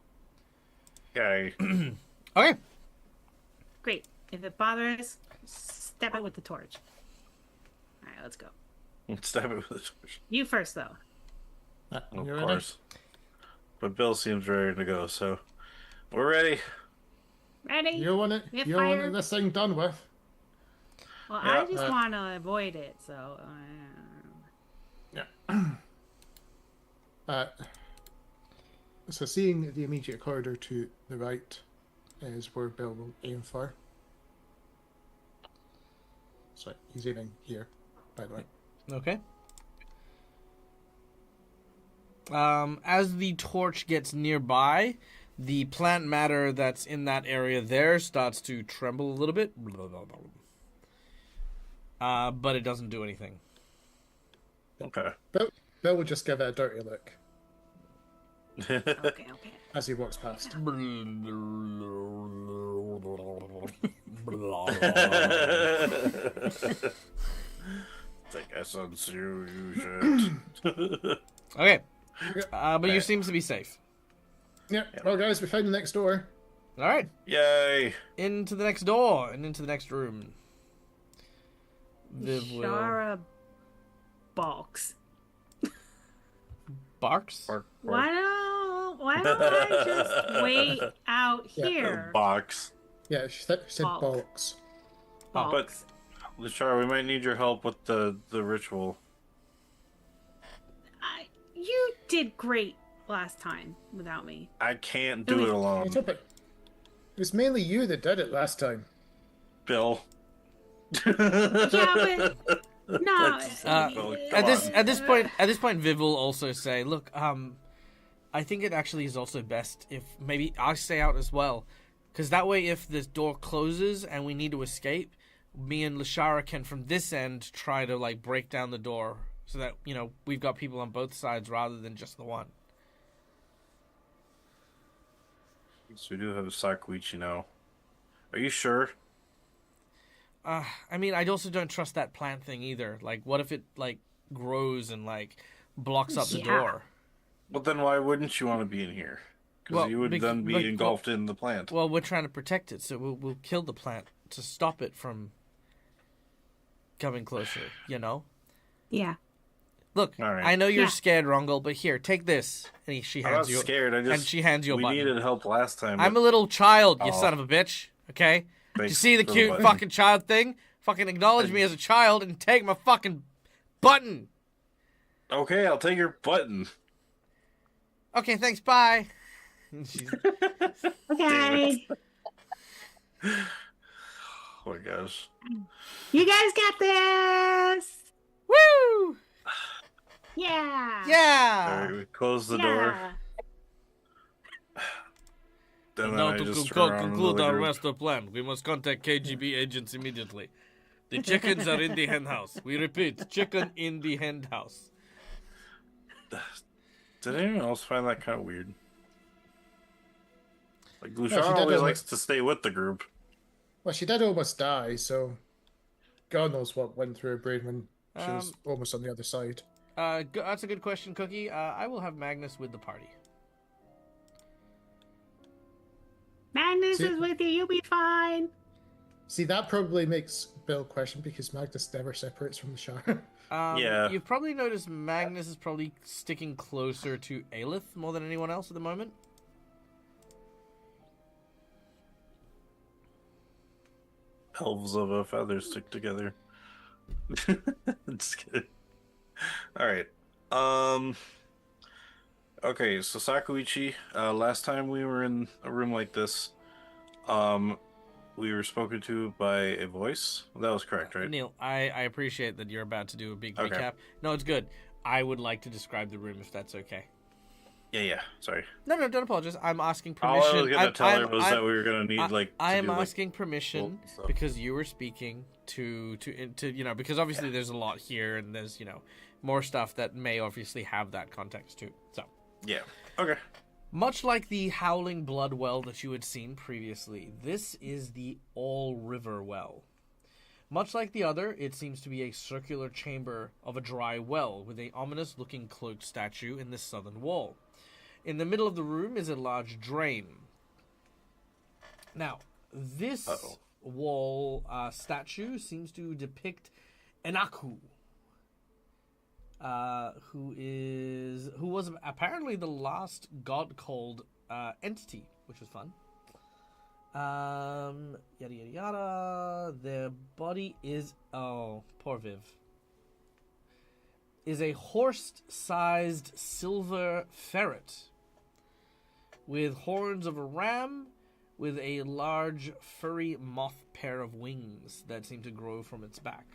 Okay. Okay. Great. If it bothers, step it with the torch. All right, let's go. Stab it with a torch. You first, though. Of You ready? course. But Bill seems ready to go, so we're ready. Ready? You want it? Get You want fired. this thing done with? Well, Yeah, I just want to avoid it, so. So seeing the immediate corridor to the right is where Bill will aim for. So he's aiming here, by the way. Okay. As the torch gets nearby, the plant matter that's in that area there starts to tremble a little bit. But it doesn't do anything. Okay. Bill will just give it a dirty look Okay. as he walks past. It's like I censure you shit. Okay. But you seem to be safe. Yeah. Well, guys, we found the next door. All right. Yay! Into the next door and into the next room. Viv will... Shara balks. Barks? Bark, bark. Why don't why don't I just wait out Yeah, here? Box. Yeah, she said Bulk. bollocks. Folks? Lashara, we might need your help with the ritual. You did great last time without me. I can't do it alone. It was mainly you that did it last time. Bill. Yeah, but no. At this point, Viv will also say, "Look, I think it actually is also best if maybe I stay out as well, because that way, if this door closes and we need to escape, me and Lashara can from this end try to like break down the door, so that we've got people on both sides rather than just the one." So we do have a Sakuichi now. Are you sure? I mean, I also don't trust that plant thing either. Like, what if it like grows and like blocks up the Yeah. door? Well, then why wouldn't you want to be in here? Because you would then be engulfed in the plant. Well, we're trying to protect it, so we'll kill the plant to stop it from coming closer. Yeah. Look, All right. I know you're Yeah. scared, Rongle, but here, take this. And she I'm hands not you. scared. And she hands you a we button. needed help last time. I'm a but little child, you Oh. son of a bitch. Okay. Did you thanks see the for cute button. fucking child thing? Fucking acknowledge me as a child and take my fucking button. Okay, I'll take your button. Okay, thanks. Bye. And she's- Okay. Oh my gosh. You guys got this. Woo! Yeah. Yeah. All right, we close the door. Then Now I to just turn around conclude another our group. master plan, we must contact KGB agents immediately. The chickens are in the hen house. We repeat, chicken in the hen house. Did anyone else find that kind of weird? Like, she Lushar did always it. likes to stay with the group. Well, she did almost die, so God knows what went through her brain when she was Um, almost on the other side. That's a good question, Cookie. I will have Magnus with the party. Magnus See- is with you. You'll be fine. See, that probably makes Bill question because Magnus never separates from the Shire. Yeah. You've probably noticed Magnus is probably sticking closer to Aelith more than anyone else at the moment. Elves of a feather stick together. Just kidding. Alright. Okay, so Sakuichi, last time we were in a room like this, we were spoken to by a voice. That was correct, right? Neil, I appreciate that you're about to do a big Okay. recap. No, it's good. I would like to describe the room if that's okay. Yeah, sorry. No, don't apologize. I'm asking All permission. I was gonna tell her was I'm- that we were gonna need I to am do, asking permission stuff. because you were speaking to because obviously there's a lot here and there's more stuff that may obviously have that context too. So Yeah. Okay. much like the Howling Blood Well that you had seen previously, this is the All River Well. Much like the other, it seems to be a circular chamber of a dry well with a ominous-looking cloaked statue in the southern wall. In the middle of the room is a large drain. Now, this wall statue seems to depict Enaku, who was apparently the last god-called entity, which was fun. Yada yada yada. Their body is poor Viv. Is a horse-sized silver ferret with horns of a ram, with a large furry moth pair of wings that seem to grow from its back.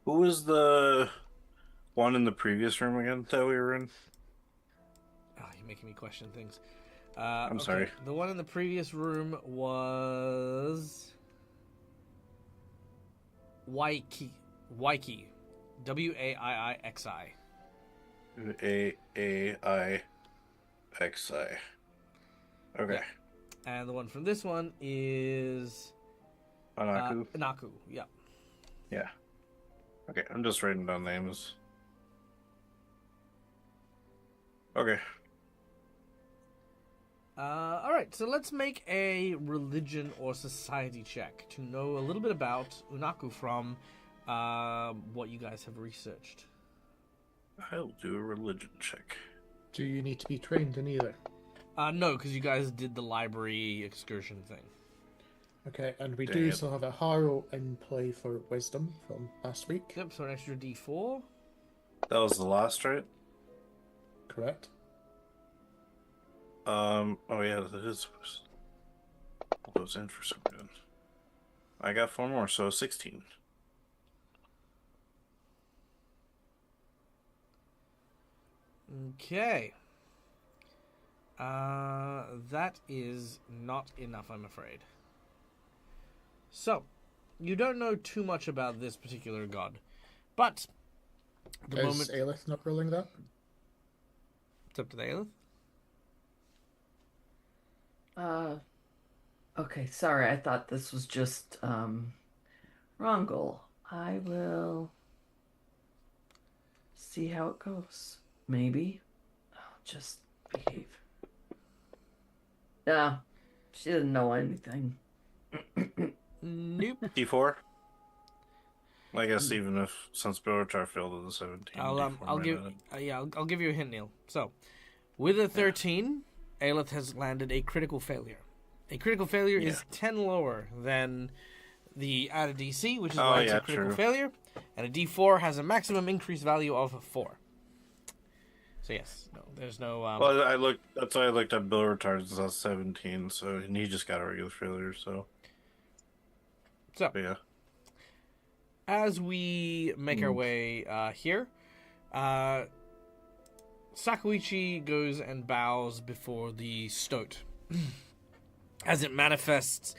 Who was the one in the previous room again that we were in? Oh, you're making me question things. I'm sorry. The one in the previous room was Waiki. Waiki. Waii. Aixi. Okay. Yeah. And the one from this one is Anaku. Naku. Yeah. Yeah. Okay, I'm just writing down names. Okay. All right, so let's make a religion or society check to know a little bit about Unaku from what you guys have researched. I'll do a religion check. Do you need to be trained in either? No, because you guys did the library excursion thing. Okay, and we Dang do it. still have a Harrow in play for wisdom from last week. Yep, so an extra D4. That was the last, right? Correct. Oh yeah, that is. Goes in for some reason. I got 4 more, so 16. Okay. That is not enough, I'm afraid. So, you don't know too much about this particular god, but the Is moment Aelith not rolling that? it's up to the Aelith. Okay, sorry, I thought this was just Rongol. I will see how it goes. Maybe. Oh, just behave. No, she didn't know anything. Nope. D4. I guess even if since Bilotar failed at the 17, I'll D4 give might I'll give you a hint, Neil. So, with a 13, Aelith has landed a critical failure. A critical failure is 10 lower than the added DC, which is why it's a critical failure, and a D4 has a maximum increase value of 4. So yes, no, there's no. Well, I looked. That's why I looked at Bill Retard's 17. So and he just got a regular failure. So but yeah. As we make our way here, Sakuichi goes and bows before the stoat. As it manifests,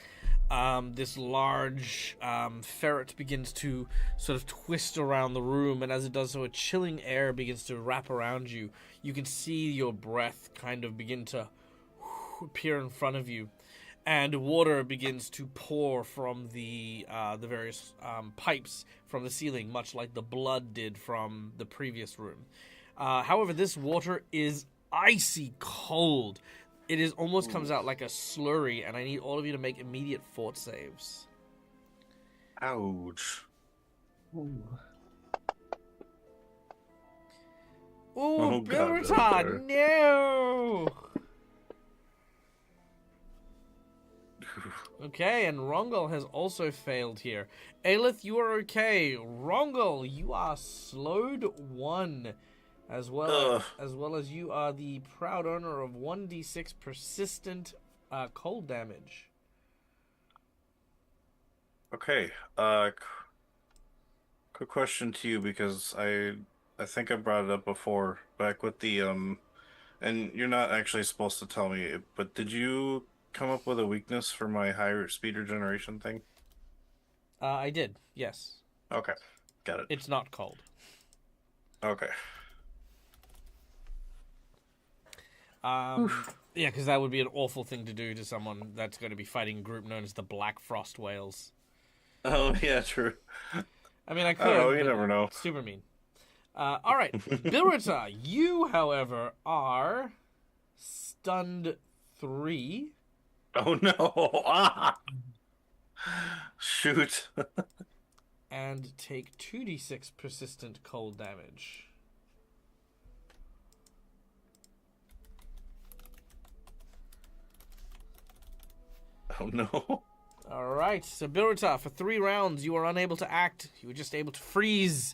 this large ferret begins to sort of twist around the room, and as it does so, a chilling air begins to wrap around you. You can see your breath kind of begin to appear in front of you, and water begins to pour from the various pipes from the ceiling, much like the blood did from the previous room. However, this water is icy cold. It is almost comes out like a slurry, and I need all of you to make immediate fort saves. Ouch. Ooh. Ooh, Bilotar, no! Okay, and Rongol has also failed here. Aelith, you are okay. Rongol, you are slowed 1. As well as you are the proud owner of 1d6 persistent cold damage. Okay. Quick question to you because I think I brought it up before back with the and you're not actually supposed to tell me, but did you come up with a weakness for my higher speed regeneration thing? I did, yes. Okay, got it. It's not cold. Okay. Yeah, because that would be an awful thing to do to someone that's going to be fighting a group known as the Black Frost Whales. Oh yeah, true. I mean, I could. Oh, you but never know. Super mean. All right, Bilrita, you, however, are stunned 3. Oh no! Ah! Shoot! And take 2d6 persistent cold damage. Oh no! All right, so Bilrita, for 3 rounds, you are unable to act. You were just able to freeze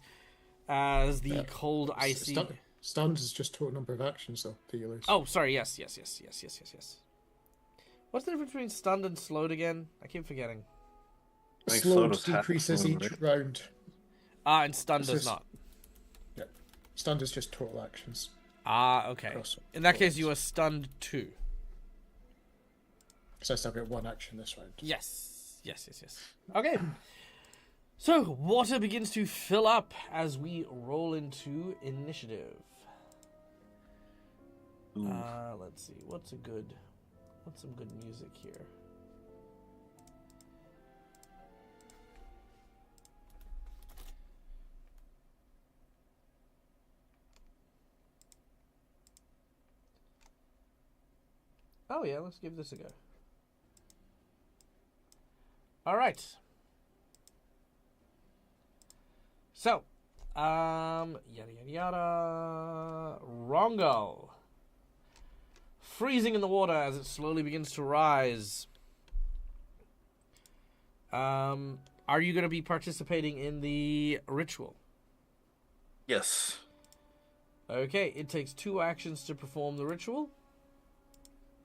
as the cold, icy. Stunned is just total number of actions, though, that you lose. Oh, sorry. Yes. What's the difference between stunned and slowed again? I keep forgetting. I think Slowed Soda's half decreases slowed, each right? round. And stunned does This is- not. Yeah. Stunned is just total actions. Okay. Across In that case, rounds. you are stunned 2. Because I still get 1 action this round. Yes. Okay. So, water begins to fill up as we roll into initiative. Let's see. What's some good music here? Oh, hell yeah, let's give this a go. All right. So, yada yada yada. Rongo. Freezing in the water as it slowly begins to rise. Are you going to be participating in the ritual? Yes. Okay, it takes 2 actions to perform the ritual.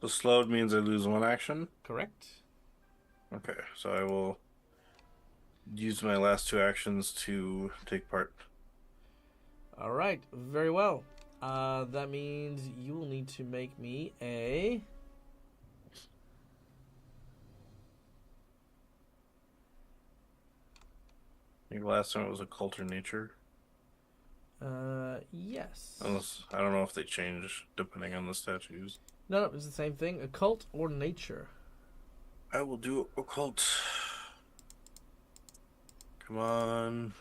So slowed means I lose 1 action? Correct. Okay, so I will use my last 2 actions to take part. All right, very well. That means you will need to make me a... I think last time it was occult or nature. Yes. Unless, I don't know if they change depending on the statues. No, it's the same thing. Occult or nature. I will do occult. Come on.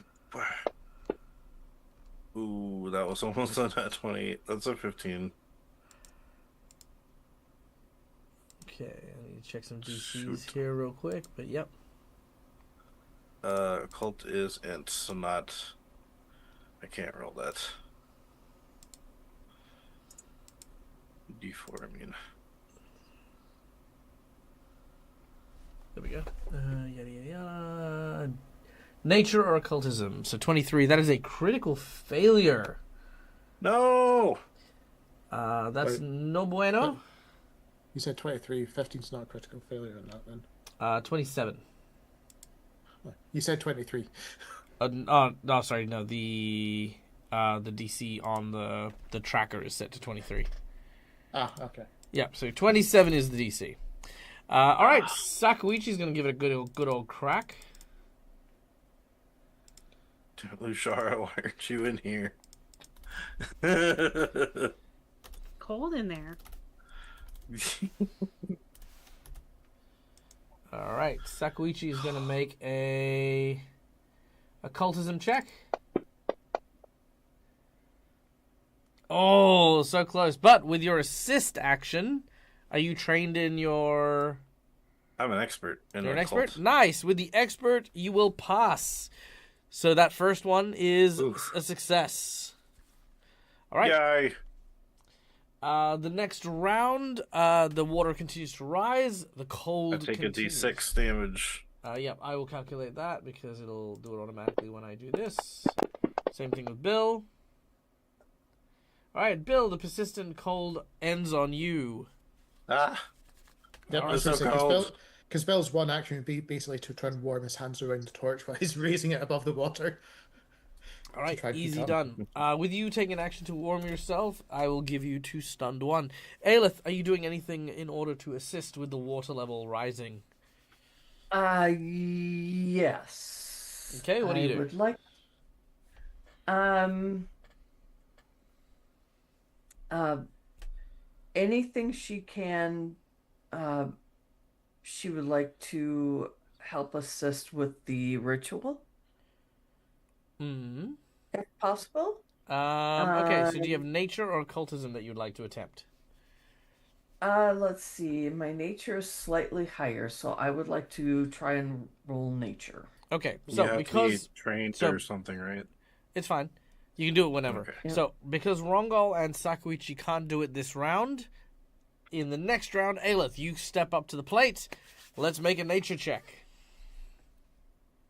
Ooh, that was almost on that 28. That's a 15. Okay, I need to check some DCs Shoot. here real quick, but yep. Occult is int, so not... I can't roll that. D4, I mean. There we go. Yada yada yada. Nature or occultism. So 23. That is a critical failure. No! That's Wait. no bueno. You said 23. 15's not a critical failure on that then. 27. You said 23. No, sorry, no. The DC on the tracker is set to 23. Ah, okay. Yeah, so 27 is the DC. All right, Sakuichi's gonna give it a good old crack. Lushara, why aren't you in here? Cold in there. All right, Sakuichi is gonna make a occultism check. Oh, so close! But with your assist action, are you trained in your? I'm an expert in You're an occult. expert. Nice. With the expert, you will pass. So that first one is Oof. a success. All right. Yay! The next round, the water continues to rise. The cold I take continues. a D6 damage. Yep, I will calculate that because it'll do it automatically when I do this. Same thing with Bill. All right, Bill, the persistent cold ends on you. Ah! Yep, Alright, I was gonna so say, cold. because Bill's one action would be basically to try and warm his hands around the torch while he's raising it above the water. All right, try to easy keep done. With you taking an action to warm yourself, I will give you 2 stunned 1. Aelith, are you doing anything in order to assist with the water level rising? Yes. Okay, what do you do? I would like. Anything she can. She would like to help assist with the ritual, Hmm. if possible. Okay, so do you have nature or occultism that you'd like to attempt? Let's see. My nature is slightly higher, so I would like to try and roll nature. Okay, You so have because to be trained so- or something, right? it's fine, you can do it whenever. Okay. Yep. So because Rongol and Sakuichi can't do it this round, in the next round, Aelith, you step up to the plate. Let's make a nature check.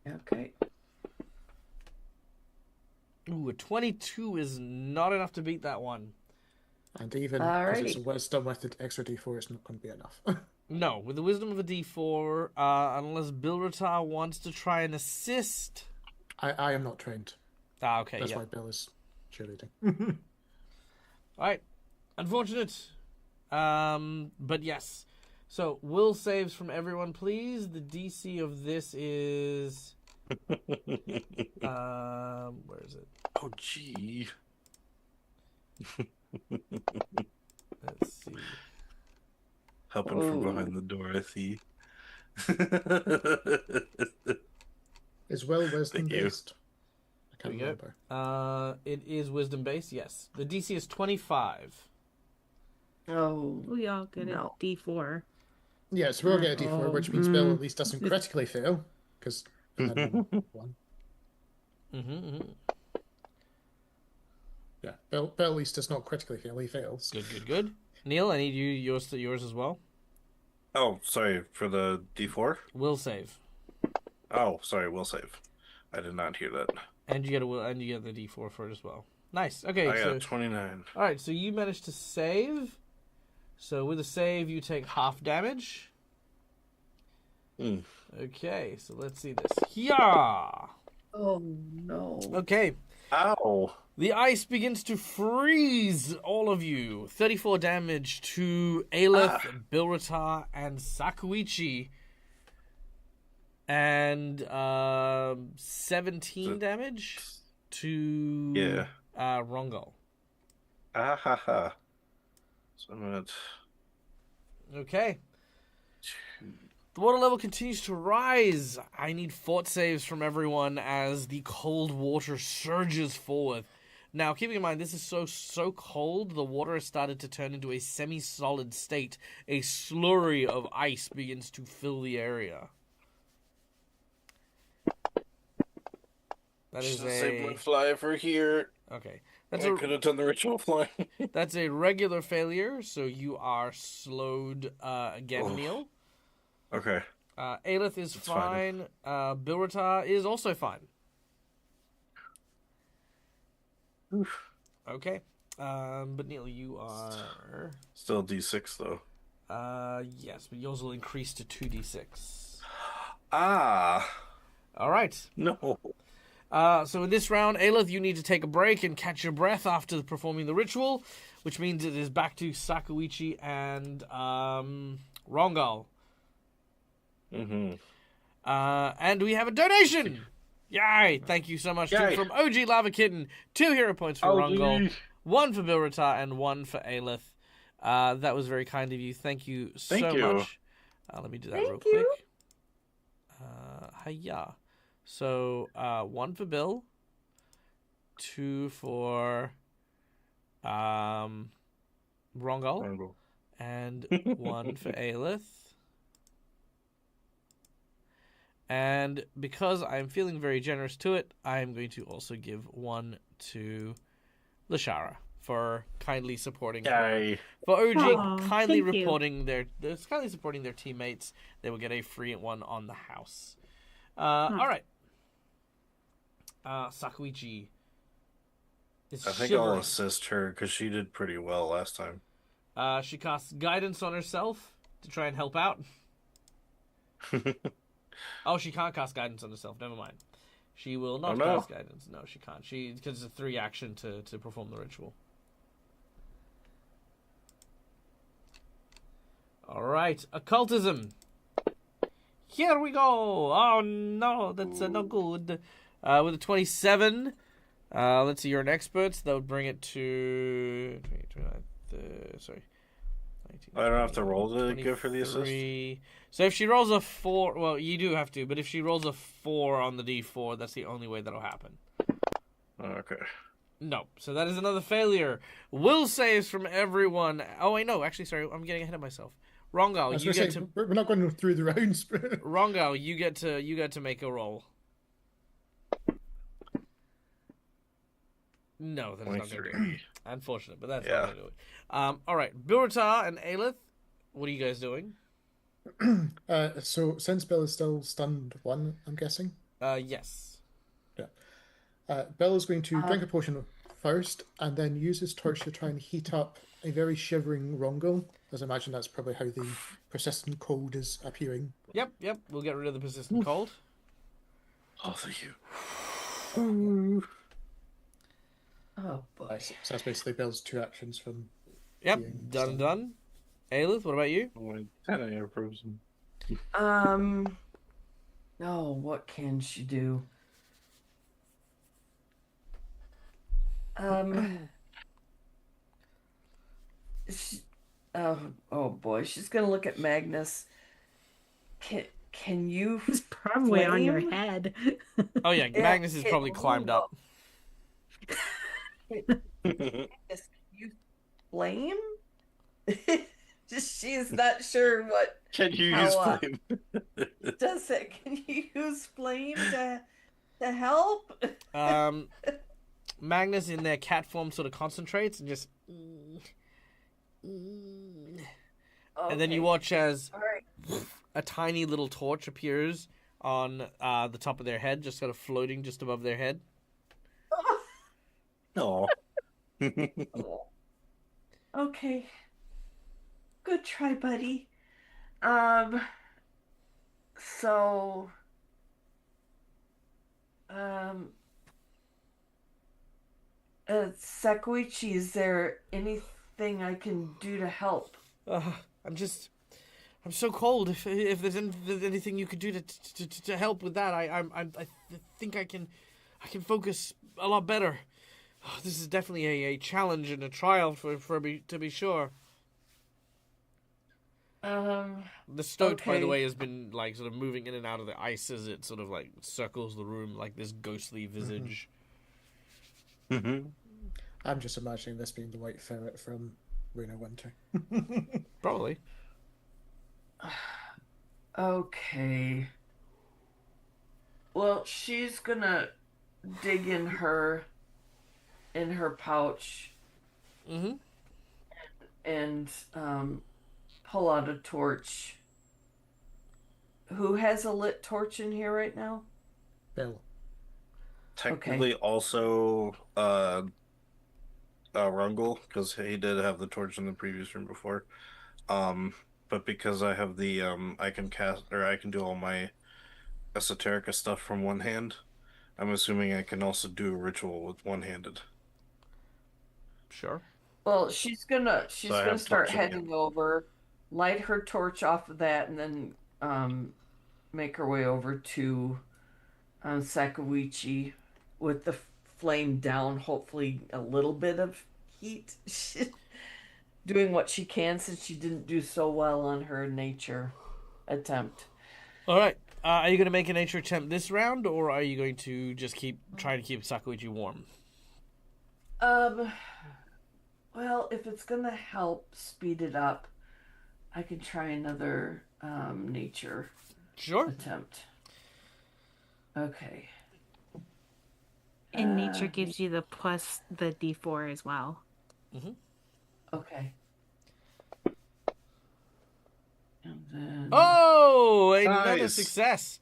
Okay. Ooh, a 22 is not enough to beat that one. And even because it's a Alrighty. wisdom with the extra d4, it's not going to be enough. No, with the wisdom of a D4, unless Bilratar wants to try and assist. I am not trained. Ah, okay, That's yeah. why Bill is cheerleading. All right, unfortunate. But yes. So will saves from everyone, please. The DC of this is where is it? Oh, gee. Let's see. Helping from Oh. behind the door, I see. Is Will wisdom Thank you. based? I There can't we go. remember. It is wisdom based. Yes, the DC is 25. Oh, We all get No. a D4. Yeah, so we'll get a D4, which means Bill at least doesn't This- critically fail. Because. One. Mm-hmm. Yeah, Bill at least does not critically fail, he fails. Good. Neil, I need yours as well. Oh, sorry, for the D4? Will save. Oh, sorry, will save. I did not hear that. And you get the D4 for it as well. Nice. Okay, I so got 29. all right, so you managed to save. So with a save, you take half damage. Mm. Okay, so let's see this. Yeah. Oh no. Okay. Ow! The ice begins to freeze all of you. 34 damage to Aelith, Bilratar, and Sakuichi. And 17 damage to Rongol. Ah ha ha. So I'm at Okay. The water level continues to rise. I need fort saves from everyone as the cold water surges forward. Now, keeping in mind, this is so cold, the water has started to turn into a semi-solid state. A slurry of ice begins to fill the area. That is save my fly for here. Okay. I could have done the ritual flying. That's a regular failure, so you are slowed again, Neil. Okay. Aelith is fine. Bilratar is also fine. Oof. Okay. But Neil, you are... Still D6, though. Yes, but yours will increase to 2d6. Ah! All right. No. So in this round, Aelith, you need to take a break and catch your breath after performing the ritual, which means it is back to Sakuichi and Rongal. Mm-hmm. And we have a donation! Yay! Thank you so much from OG Lava Kitten. 2 hero points for Rongal, 1 for Bilratar, and 1 for Aelith. That was very kind of you. Thank you so much. Let me do that real quick. Hiya. So, 1 for Bill, 2 for Rongal, and 1 for Aelith. And because I'm feeling very generous to it, I'm going to also give 1 to Lashara for kindly supporting her. For OG kindly supporting their teammates. They will get a free 1 on the house. All right. Sakuichi is I think shivering. I'll assist her because she did pretty well last time. She casts guidance on herself to try and help out. Oh, she can't cast guidance on herself. Never mind. She will not cast guidance. No, she can't. Because it's a 3 action to perform the ritual. All right, occultism. Here we go. Oh no, that's no good. With a 27, let's see, you're an expert. So that would bring it to 19, I don't have to roll to give her the assist? So if she rolls a 4, well, you do have to, but if she rolls a 4 on the D4, that's the only way that'll happen. Okay. No, so that is another failure. Will saves from everyone. Oh, wait, no, actually, sorry, I'm getting ahead of myself. Rongal, you get to. We're not going through the rounds. Rongal, you get to make a roll. No, that's not going to do it. Unfortunate, but that's not going to do it. All right, Bilratar and Aelith, what are you guys doing? So since Bill is still stunned 1, I'm guessing. Yes. Yeah. Bill is going to drink a potion first, and then use his torch to try and heat up a very shivering Rongal. As I imagine that's probably how the persistent cold is appearing. Yep. We'll get rid of the persistent cold. Oh, thank you. Oh boy. So that's basically Bill's 2 actions from. Yep, done. Aelith, what about you? Oh, I air frozen. Oh, what can she do? Oh boy, she's gonna look at Magnus. Can you? It's probably on your flame? head. Oh yeah, Magnus has probably climbed up. Can you flame? She's not sure what. Can you How, use flame? Does it? Can you use flame to help? Magnus in their cat form sort of concentrates and just. And then you watch as All right. a tiny little torch appears on the top of their head, just sort of floating just above their head. No. Okay. Good try, buddy. So, Sakuichi, is there anything I can do to help? I'm so cold. If there's anything you could do to help with that, I think I can focus a lot better. This is definitely a challenge and a trial for me, to be sure. The stoat, by the okay. way, has been like sort of moving in and out of the ice as it sort of like circles the room like this ghostly visage. I'm just imagining this being the white ferret from Rune of Winter. Probably. Okay. Well, she's gonna dig in her pouch and pull out a torch. Who has a lit torch in here right now? Bill. Technically, also Rungel, because he did have the torch in the previous room before. But because I have the I can cast, or I can do all my esoterica stuff from one hand, I'm assuming I can also do a ritual with one-handed. Sure. Well, she's gonna I have start torch heading again. over, light her torch off of that, and then make her way over to Sakuichi with the flame down. Hopefully, a little bit of heat. Doing what she can since she didn't do so well on her nature attempt. All right. Are you going to make a nature attempt this round, or are you going to just keep trying to keep Sakuichi warm? Well, if it's gonna help speed it up, I can try another nature Sure. attempt. Okay. And nature gives you the plus the D4 as well. Okay. And then Oh, another Nice. success.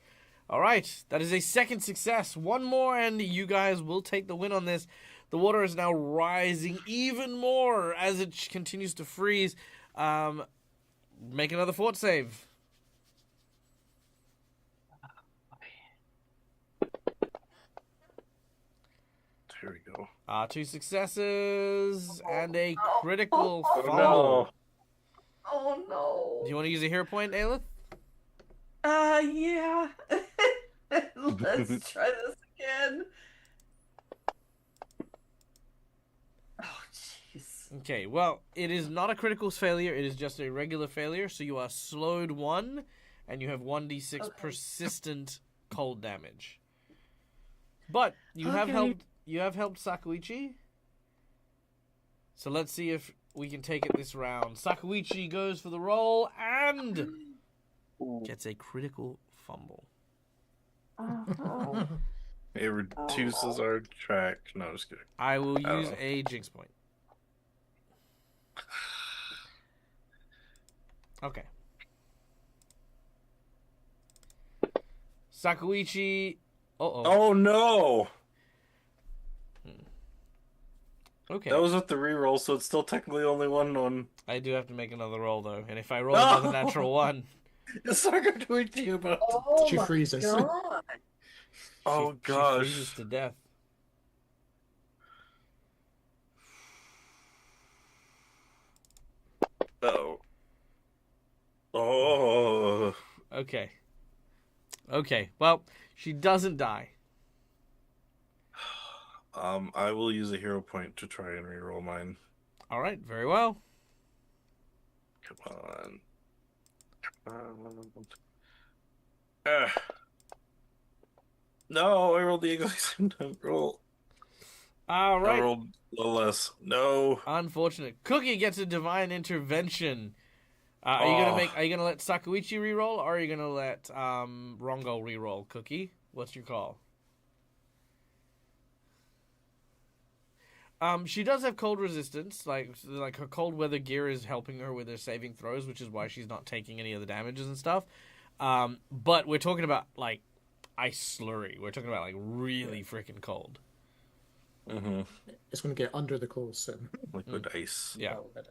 All right. That is a second success. One more, and you guys will take the win on this. The water is now rising even more as it continues to freeze. Make another fort save. Here we go. 2 successes and a critical Oh fumble. no! oh Do no. you want to use a hero point, Aelith? Yeah. Let's try this again. Oh jeez. Okay, well, it is not a critical failure. It is just a regular failure. So you are slowed 1, and you have 1d6 Okay. persistent cold damage. But you have Okay. helped. You have helped Sakuichi. So let's see if we can take it this round. Sakuichi goes for the roll and gets a critical fumble. Oh. It reduces our track. No, just kidding. I will don't use know. a jinx point. Okay. Sakuichi. Oh no! Okay. That was with the reroll, so it's still technically only one. I do have to make another roll though, and if I roll another natural 1, It's not going to do it to you, but Oh She my freezes. God. oh she gosh! freezes to death. Oh. Oh. Okay. Okay. Well, she doesn't die. I will use a hero point to try and reroll mine. All right. Very well. Come on. No, I rolled the exact same time. Roll. All I right. rolled a little less. No. Unfortunate. Cookie gets a divine intervention. Are you gonna let Sakuichi reroll, or are you gonna let Rongo reroll? Cookie, what's your call? She does have cold resistance, like her cold weather gear is helping her with her saving throws, which is why she's not taking any of the damages and stuff. But we're talking about like ice slurry. We're talking about like really freaking cold. Mm-hmm. It's going to get under the clothes soon. Liquid ice. Yeah. Already.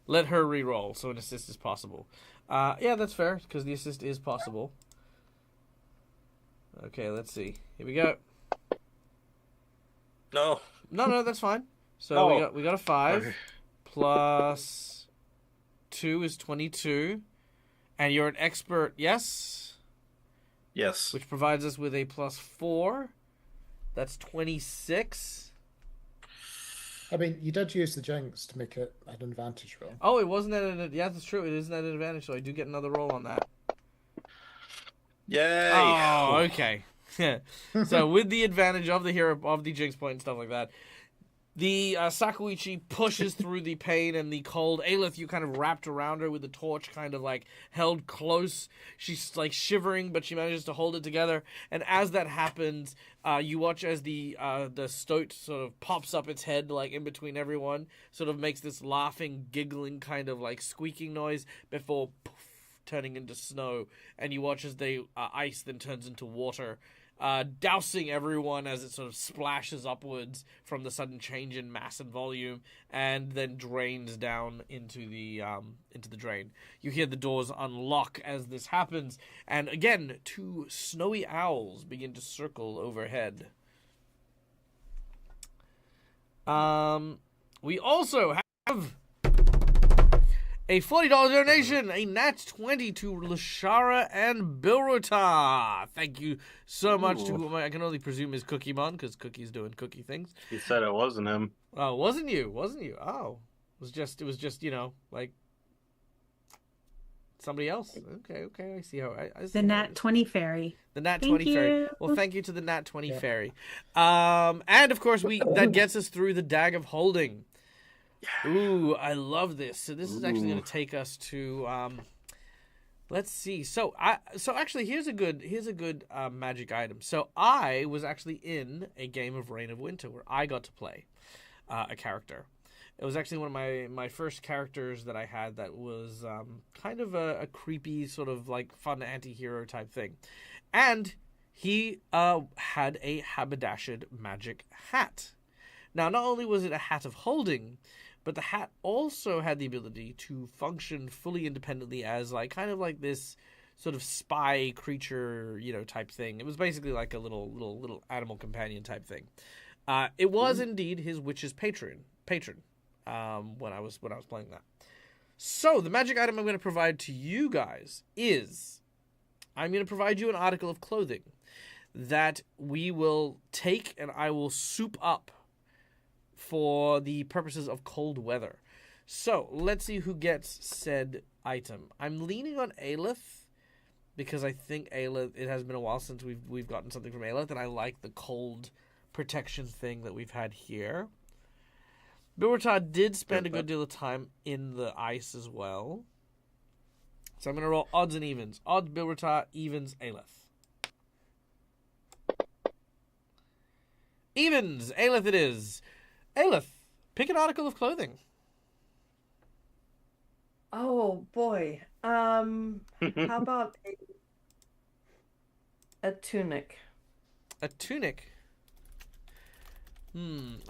Let her re-roll, so an assist is possible. Yeah, that's fair, because the assist is possible. Okay, let's see. Here we go. No. No, that's fine. So Oh. we got a 5 Okay. plus 2 is 22, and you're an expert, yes, Yes. which provides us with a plus 4. That's 26. I mean, you did use the jinx to make it an advantage roll. Oh, it wasn't yeah, that's true. It isn't at an advantage, so I do get another roll on that. Yay. Oh, okay. So with the advantage of the hero of the jinx point and stuff like that, the Sakuichi pushes through the pain and the cold. Aelith, you kind of wrapped around her with the torch, kind of like held close. She's like shivering, but she manages to hold it together. And as that happens, you watch as the stoat sort of pops up its head like in between everyone, sort of makes this laughing, giggling kind of like squeaking noise before poof, turning into snow. And you watch as the ice then turns into water. Dousing everyone as it sort of splashes upwards from the sudden change in mass and volume, and then drains down into the drain. You hear the doors unlock as this happens, and again, 2 snowy owls begin to circle overhead. We also have a $40 donation, a nat 20 to Lashara and Bilrota. Thank you so much to whom I can only presume is Cookie Mon, because Cookie's doing cookie things. He said it wasn't him. Oh, wasn't you? Oh. It was just, like somebody else. Okay, I see how I see The Nat 20 fairy. The Nat Thank 20 fairy. you. Well, thank you to the Nat 20 fairy. And of course that gets us through the Dag of Holding. Ooh, I love this. So this is actually going to take us to let's see. So actually here's a good magic item. So I was actually in a game of Reign of Winter where I got to play a character. It was actually one of my first characters that I had that was kind of a creepy sort of like fun anti-hero type thing. And he had a haberdashered magic hat. Now, not only was it a hat of holding, but the hat also had the ability to function fully independently as like kind of like this sort of spy creature, type thing. It was basically like a little animal companion type thing. It was indeed his witch's patron. When I was playing that. So the magic item I'm going to provide to you guys is I'm going to provide you an article of clothing that we will take and I will soup up for the purposes of cold weather. So let's see who gets said item. I'm leaning on Aelith because I think Aelith. It has been a while since we've gotten something from Aelith, and I like the cold protection thing that we've had here. Bilrota did spend a good deal of time in the ice as well. So I'm going to roll odds and evens. Odds Bilrota, evens Aelith. Evens! Aelith it is. Aelith, pick an article of clothing. Oh boy. How about a tunic? A tunic.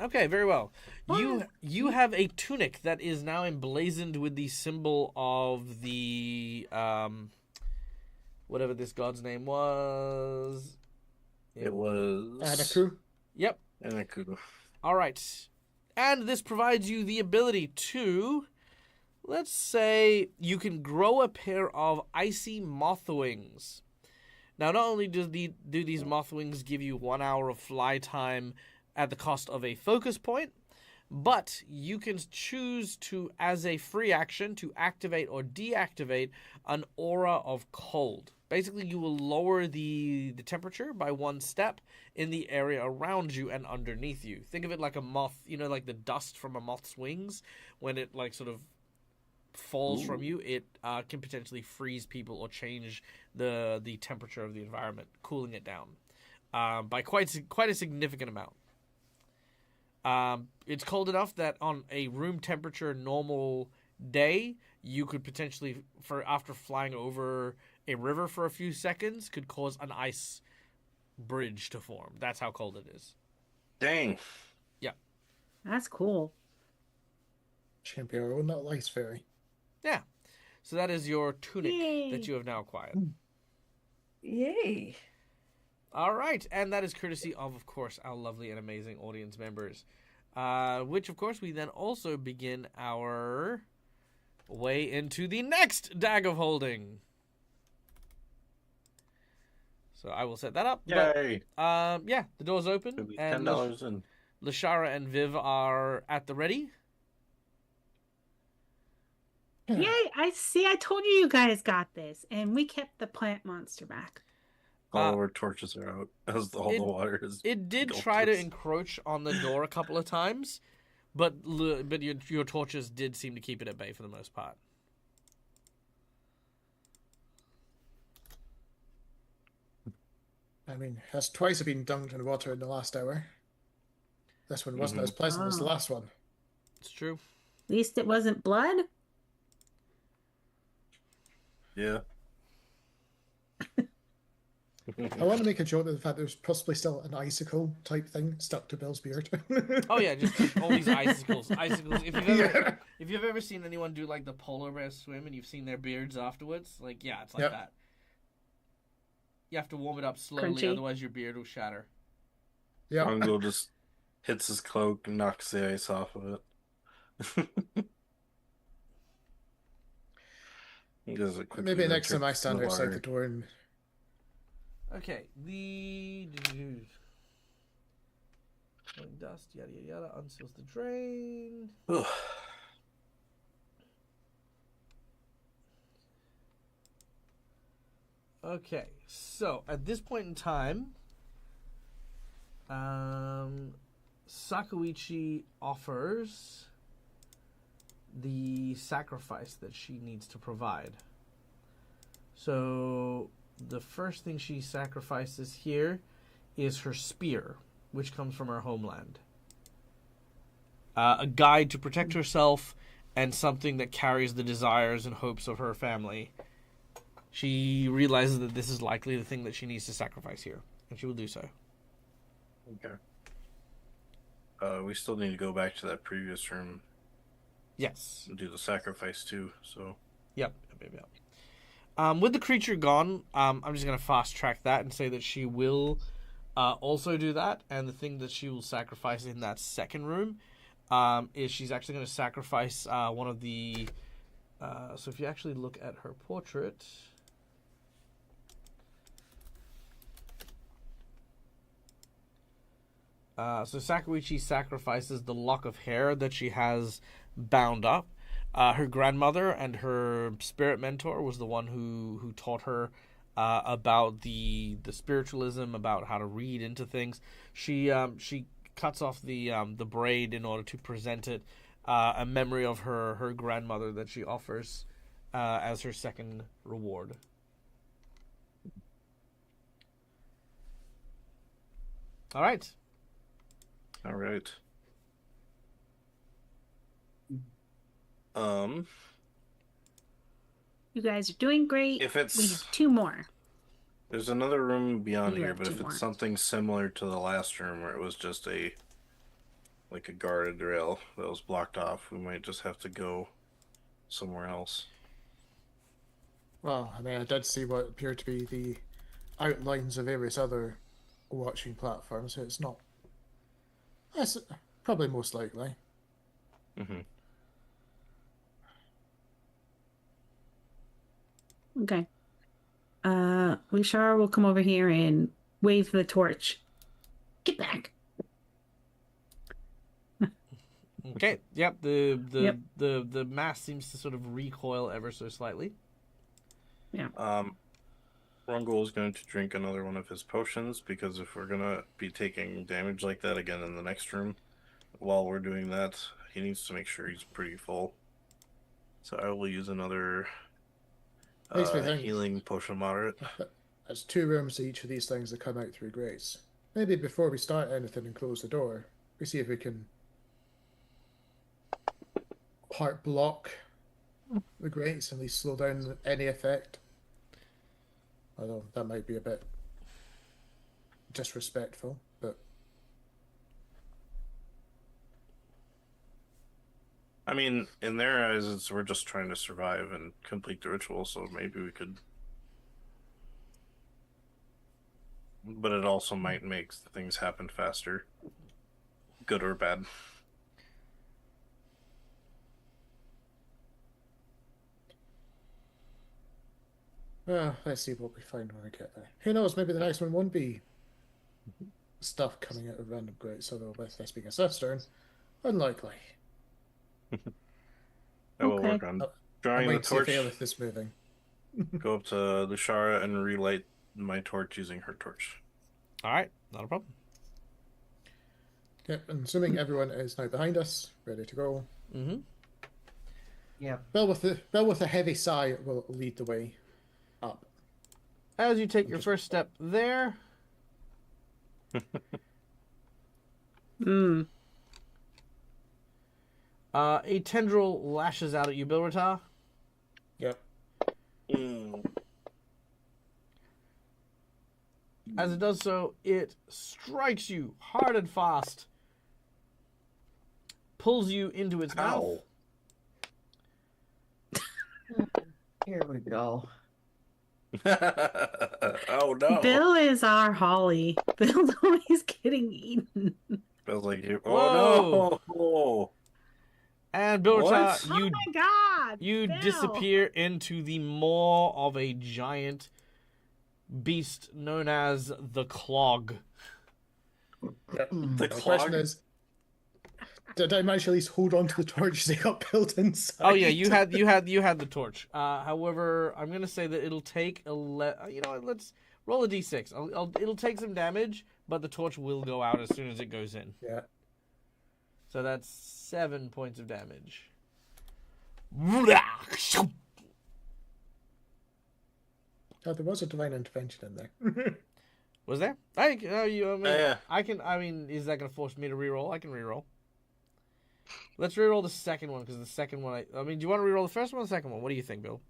Okay, very well. You have a tunic that is now emblazoned with the symbol of the whatever this god's name was. It was Anaku. Yep. Anaku. All right. And this provides you the ability to, let's say, you can grow a pair of icy moth wings. Now, not only do these moth wings give you 1 hour of fly time at the cost of a focus point, but you can choose to, as a free action, to activate or deactivate an aura of cold. Basically, you will lower the temperature by 1 step in the area around you and underneath you. Think of it like a moth, like the dust from a moth's wings. When it, like, sort of falls from you, it can potentially freeze people or change the temperature of the environment, cooling it down by quite a significant amount. It's cold enough that on a room temperature normal day, you could potentially, after flying over a river for a few seconds, could cause an ice bridge to form. That's how cold it is. Dang. Yeah. That's cool. Champion, our own little ice fairy. Yeah. So that is your tunic Yay. that you have now acquired. Yay. All right. And that is courtesy of course, our lovely and amazing audience members. Which, of course, we then also begin our way into the next Dag of Holding. So I will set that up. Yay! But, the door's open. It'll be And $10 in. Lashara and Viv are at the ready. Yay! I told you guys got this, and we kept the plant monster back. All our torches are out as all the water is. It did try to encroach on the door a couple of times, but your torches did seem to keep it at bay for the most part. I mean, has twice been dunked in water in the last hour. This one wasn't as pleasant as the last one. It's true. At least it wasn't blood. Yeah. I want to make a joke of the fact there's possibly still an icicle type thing stuck to Bill's beard. Oh yeah, just all these icicles. If you've ever seen anyone do like the polar bear swim and you've seen their beards afterwards, like it's like that. You have to warm it up slowly, Crunchy. otherwise your beard will shatter. Yeah. Mongo just hits his cloak and knocks the ice off of it. He does it quickly. Maybe next time I tricks stand the outside water. the door and Okay, the dust, yada yada yada, unseals the drain. Ugh. Okay, so at this point in time, Sakuichi offers the sacrifice that she needs to provide. So the first thing she sacrifices here is her spear, which comes from her homeland. A guide to protect herself and something that carries the desires and hopes of her family. She realizes that this is likely the thing that she needs to sacrifice here, and she will do so. Okay. We still need to go back to that previous room Yes. and do the sacrifice too, so... Yep. With the creature gone, I'm just going to fast track that and say that she will also do that, and the thing that she will sacrifice in that second room is she's actually going to sacrifice one of the... so if you actually look at her portrait... so Sakuichi sacrifices the lock of hair that she has bound up. Her grandmother and her spirit mentor was the one who taught her about the spiritualism, about how to read into things. She cuts off the braid in order to present it a memory of her grandmother that she offers as her second reward. All right. All right. You guys are doing great. If We it's... have 2 more. There's another room beyond You here, have but 2 if more. it's something similar to the last room where it was just a guarded rail that was blocked off, we might just have to go somewhere else. well, I mean, I did see what appeared to be the outlines of various other watching platforms, so it's not. That's probably most likely. Mm-hmm. Okay. Lishara will come over here and wave the torch. Get back. Okay. Yep. The Yep. the mass seems to sort of recoil ever so slightly. Yeah. Rungul is going to drink another one of his potions, because if we're gonna be taking damage like that again in the next room, while we're doing that, he needs to make sure he's pretty full. So I will use another Makes me think. healing potion moderate. There's 2 rooms to each of these things that come out through grates. Maybe before we start anything and close the door, we see if we can part block the grates and at least slow down any effect. Although that might be a bit disrespectful, but I mean, in their eyes, we're just trying to survive and complete the ritual, so maybe we could. But it also might make things happen faster, good or bad. well, let's see what we find when we get there. Who knows? Maybe the next one won't be stuff coming out of random grates. Although with this being a cistern, unlikely. I will Okay. work on I'm drawing the waiting to see if torch. Aelith is moving. Go up to Lushara and relight my torch using her torch. All right, not a problem. Yep, and assuming everyone is now behind us, ready to go. Mm-hmm. Yep. Bill with a heavy sigh will lead the way up. As you take your first step there, Hmm. a tendril lashes out at you, Bilratar. Yep. As it does so, it strikes you hard and fast, pulls you into its mouth. Here we go. Oh no! Bill is our Holly. Bill's always getting eaten. Feels like you. Whoa. Oh no! And Bilratar, What? you Oh my God! you Bill! disappear into the maw of a giant beast known as the Clog. Yep. The The question clog? is, did I manage to at least hold on to the torch they got built inside? Oh yeah, you had the torch. However, I'm gonna say that it'll take let's roll a d6. It'll take some damage, but the torch will go out as soon as it goes in. Yeah. So that's 7 points of damage. Oh, there was a divine intervention in there. Was there? Yeah. I can. I mean, is that gonna force me to reroll? I can reroll. Let's reroll the second one because the second one. I mean, do you want to reroll the first one or the second one? What do you think, Bill?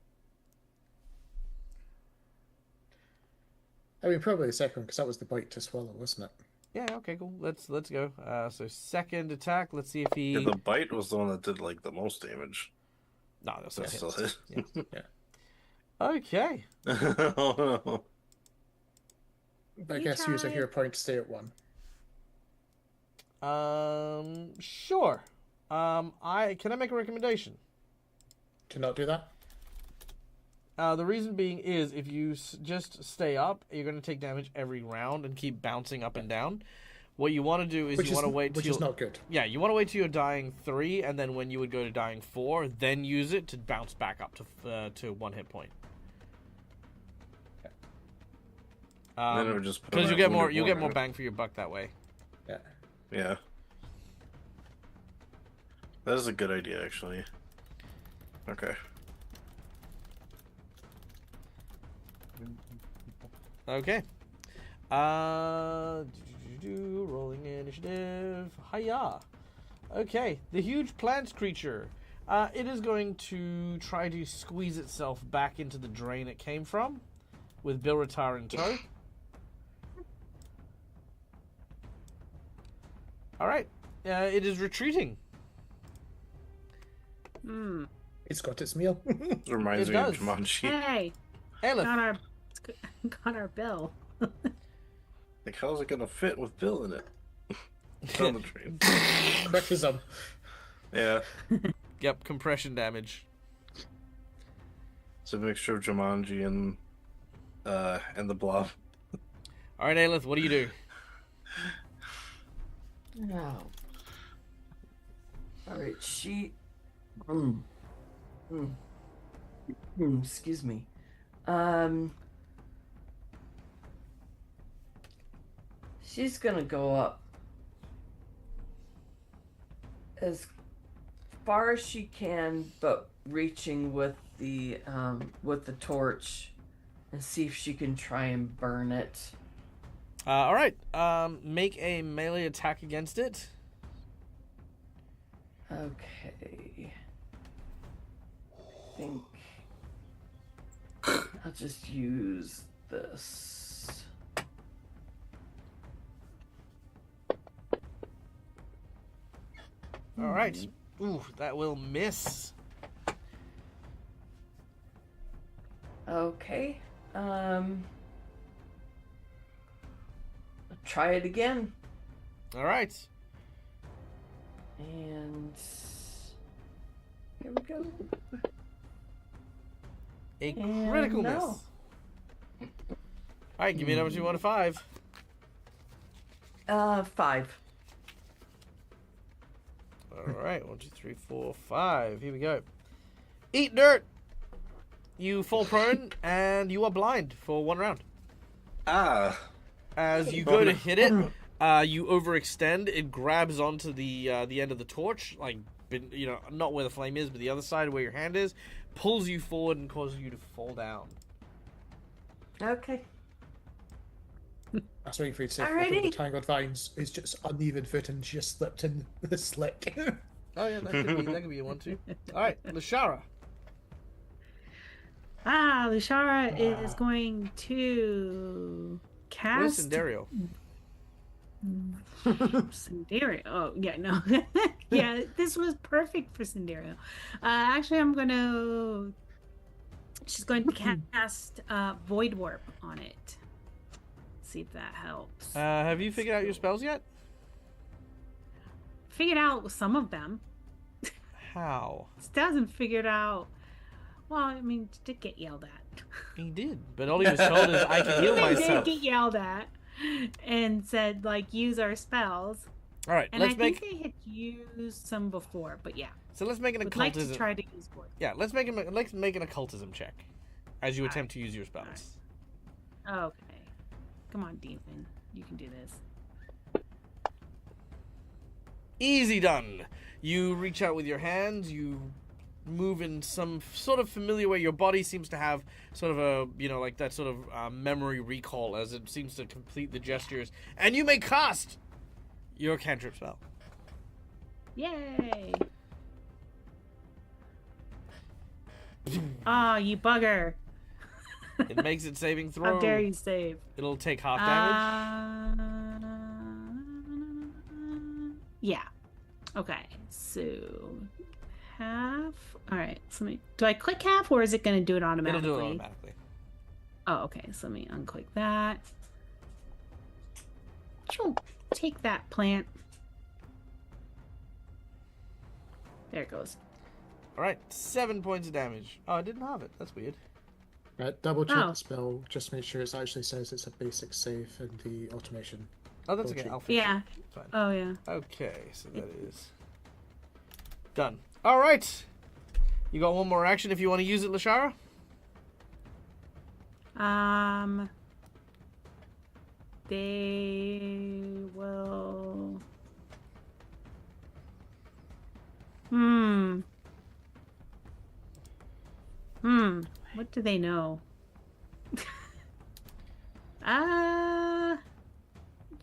I mean, probably the second one, because that was the bite to swallow, wasn't it? Yeah. Okay. Cool. Let's go. So second attack. Let's see if he. Yeah, the bite was the one that did like the most damage. No, that's That not still hit. hit. Yeah. Okay. Oh no! But I You guess use a tried. hero point to stay at 1. Sure. Can I make a recommendation? To not do that? The reason being is if you just stay up, you're going to take damage every round and keep bouncing up and down. What you want to do is you want to wait till Which is not good. yeah, you want to wait till you're dying 3, and then when you would go to dying 4, then use it to bounce back up to 1 hit point. Then it would just put Because him you at get more wounded one. bang for your buck that way. Yeah. Yeah. That is a good idea, actually. Okay. Okay. Rolling initiative. Hiya. Okay, the huge plant creature. It is going to try to squeeze itself back into the drain it came from, with Bilratar in tow. All right. It is retreating. Hmm. It's got its meal. It reminds It me does. of Jumanji. Hey, Aleph. got our Bill. Like, how's it gonna fit with Bill in it? It's on the train. Criticism. Yeah. Yep, compression damage. It's a mixture of Jumanji and the Blob. All right, Aleph, what do you do? No. All right, she. Excuse me. She's gonna go up as far as she can, but reaching with the torch, and see if she can try and burn it. All right. Make a melee attack against it. Okay. I think I'll just use this. All right. Ooh, that will miss. Okay. I'll try it again. All right. And here we go. A And critical miss. no. All right, give me a number 2 out of 5. 5. All right, 1, 2, 3, 4, 5. Here we go. Eat dirt. You fall prone and you are blind for 1 round. Ah. As you go to hit it, you overextend. It grabs onto the end of the torch, like not where the flame is, but the other side where your hand is, pulls you forward and causes you to fall down. Okay. I was waiting for you to say Alrighty. the tangled vines is just uneven foot and she just slipped in the slick. Oh yeah, that could be a 1 2. All right, Lashara. Lushara is going to Where's cast Cinderio? Cinderio. Oh, yeah, no. Yeah, this was perfect for Cinderio. Actually, she's going to cast Void Warp on it. See if that helps. Have you figured out your spells yet? Figured out some of them. How? Still hasn't figured out. Well, I mean, she did get yelled at. He did, but all he was told is I can heal They myself. did get yelled at and said, like, use our spells. All right, And I think they had used some before, but yeah. So let's make an Would like occultism. to try to use Void. Yeah, let's make an occultism check as you attempt to use your spells. Okay. Come on, demon. You can do this. Easy done. You reach out with your hands. You move in some sort of familiar way. Your body seems to have sort of a, like that sort of memory recall as it seems to complete the gestures. And you may cast your cantrip spell. Yay! Ah, you bugger. It makes its saving throw. How dare you save? It'll take half damage. Yeah. Okay, so half. All right, so let me. Do I click half, or is it going to do it automatically? It'll do it automatically. Oh, okay. So let me unclick that. She'll take that plant. There it goes. All right, 7 points of damage. Oh, I didn't have it. That's weird. Right, double check Oh. the spell, just make sure it actually says it's a basic save in the automation. Oh, that's Double okay. check. I'll fix Yeah. it. It's fine. Oh yeah. Okay, so that is done. All right. You got one more action if you want to use it, Lashara. They will. What do they know?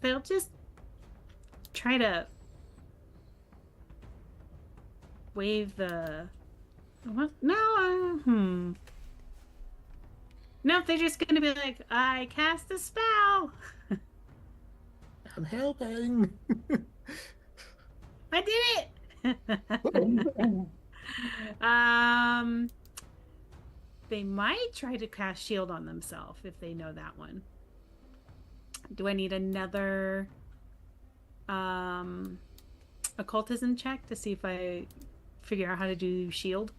They'll just try to wave the. What? No. No, they're just gonna be like, I cast a spell. I'm helping! I did it. They might try to cast shield on themselves if they know that one. Do I need another occultism check to see if I figure out how to do shield?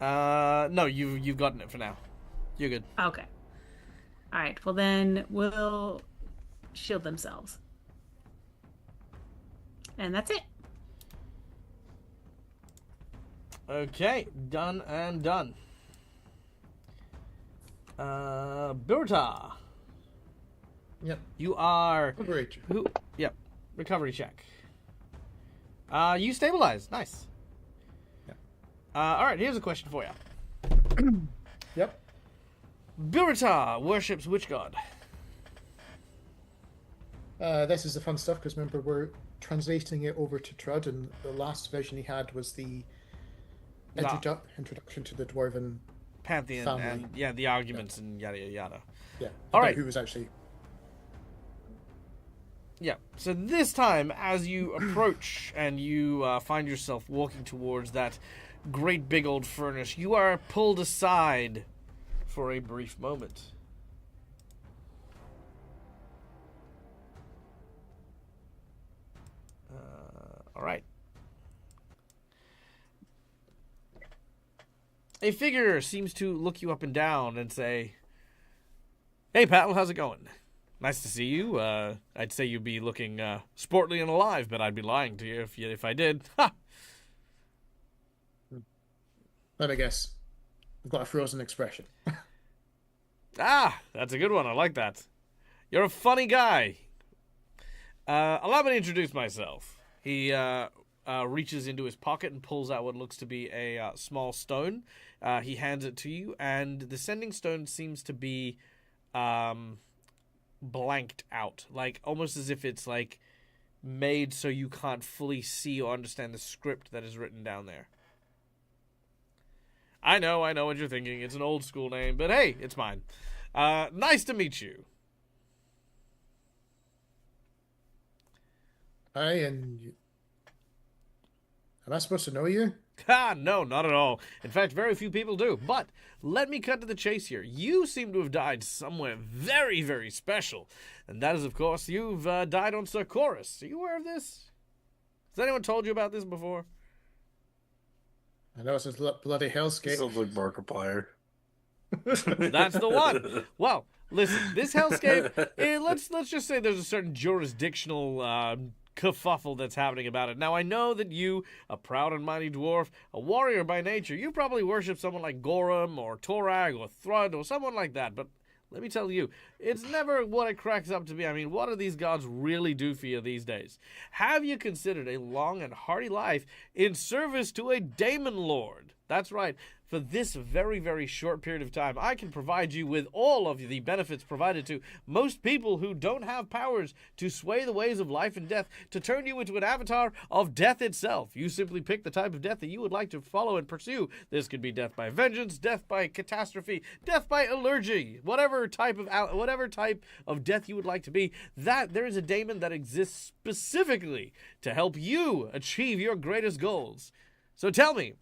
No, you've gotten it for now. You're good. Okay. All right. Well, then we'll shield themselves, and that's it. Okay, done and done. Birta. Yep. You are Great. who? Yep. Recovery check. You stabilize. Nice. Yeah. All right. Here's a question for you. Yep. Birita worships which god? This is the fun stuff because remember we're translating it over to Trud, and the last version he had was the introduction to the dwarven Pantheon family. and the arguments and yada yada yada. Yeah. All about right. Who was actually? Yeah. So this time, as you approach and you find yourself walking towards that great big old furnace, you are pulled aside for a brief moment. All right. A figure seems to look you up and down and say, "Hey, pal, how's it going? Nice to see you. I'd say you'd be looking sportly and alive, but I'd be lying to you if I did." Ha! Let me guess. I've got a frozen expression. Ah, that's a good one. I like that. You're a funny guy. Allow me to introduce myself. He reaches into his pocket and pulls out what looks to be a small stone. He hands it to you, and the sending stone seems to be blanked out, like almost as if it's like made so you can't fully see or understand the script that is written down there. I know what you're thinking. It's an old school name, but hey, it's mine. Nice to meet you. Hi, and am I supposed to know you? Ha, no, not at all. In fact, very few people do. But let me cut to the chase here. You seem to have died somewhere very, very special. And that is, of course, you've died on Sir Chorus. Are you aware of this? Has anyone told you about this before? I know it's a bloody hellscape. Sounds like Markiplier. That's the one. Well, listen, this hellscape, let's just say there's a certain jurisdictional kerfuffle that's happening about it. Now, I know that you, a proud and mighty dwarf, a warrior by nature, you probably worship someone like Gorum or Torag or Thrud or someone like that, but let me tell you, it's never what it cracks up to be. I mean, what do these gods really do for you these days? Have you considered a long and hearty life in service to a daemon lord? That's right. For this very, very short period of time, I can provide you with all of the benefits provided to most people who don't have powers to sway the ways of life and death, to turn you into an avatar of death itself. You simply pick the type of death that you would like to follow and pursue. This could be death by vengeance, death by catastrophe, death by allergy, whatever type of death you would like to be. That there is a daemon that exists specifically to help you achieve your greatest goals. So tell me,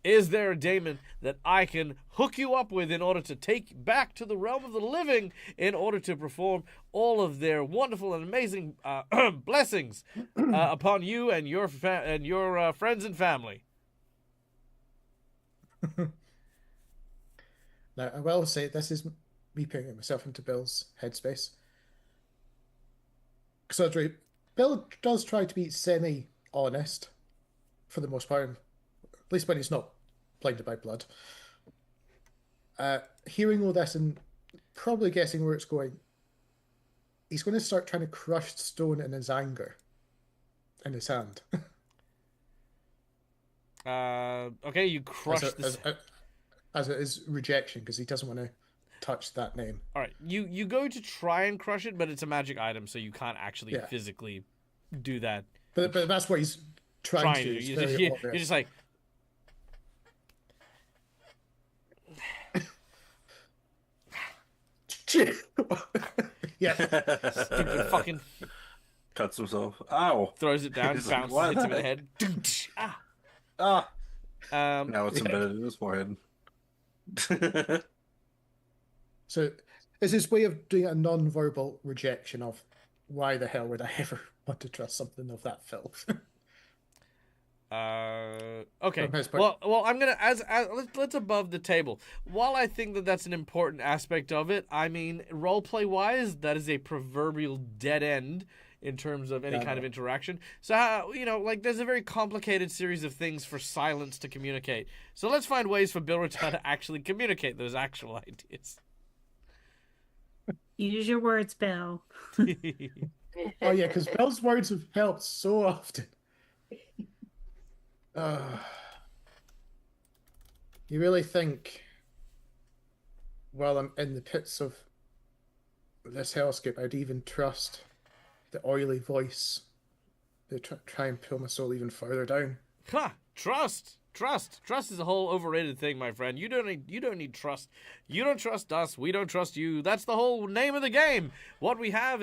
is there a daemon that I can hook you up with in order to take back to the realm of the living in order to perform all of their wonderful and amazing blessings upon you and your friends and family? Now, I will say this is me putting myself into Bill's headspace. So, Bill does try to be semi-honest for the most part, at least when he's not blinded by blood. Hearing all this and probably guessing where it's going, he's going to start trying to crush stone in his anger in his hand. Okay, you crush this. As it is rejection, because he doesn't want to touch that name. All right, you go to try and crush it, but it's a magic item, so you can't actually physically do that. But that's what he's trying to do. You're just like... Yeah. Stupid fucking... Cuts himself. Ow. Throws it down, He's bounces, like, hits him in the head. Ah. Ah. Now it's embedded in his forehead. So it's his way of doing a non-verbal rejection of why the hell would I ever want to trust something of that filth? Okay. Well, I'm gonna let's above the table. While I think that that's an important aspect of it, I mean, roleplay wise, that is a proverbial dead end in terms of any kind of interaction. So there's a very complicated series of things for silence to communicate. So let's find ways for Bill Ratan to actually communicate those actual ideas. Use your words, Bill. Oh yeah, because Bill's words have helped so often. You really think, while I'm in the pits of this hellscape, I'd even trust the oily voice to try and pull my soul even further down? Ha! Trust. Trust is a whole overrated thing, my friend. You don't need trust. You don't trust us. We don't trust you. That's the whole name of the game. What we have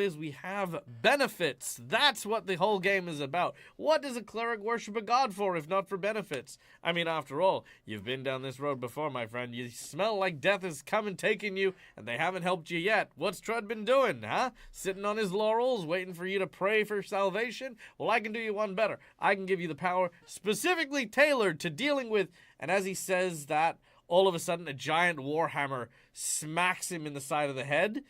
benefits. That's what the whole game is about. What does a cleric worship a god for if not for benefits? I mean, after all, you've been down this road before, my friend. You smell like death is coming, taking you, and they haven't helped you yet. What's Trud been doing, huh? Sitting on his laurels, waiting for you to pray for salvation? Well, I can do you one better. I can give you the power specifically tailored to dealing with, and as he says that, all of a sudden a giant warhammer smacks him in the side of the head.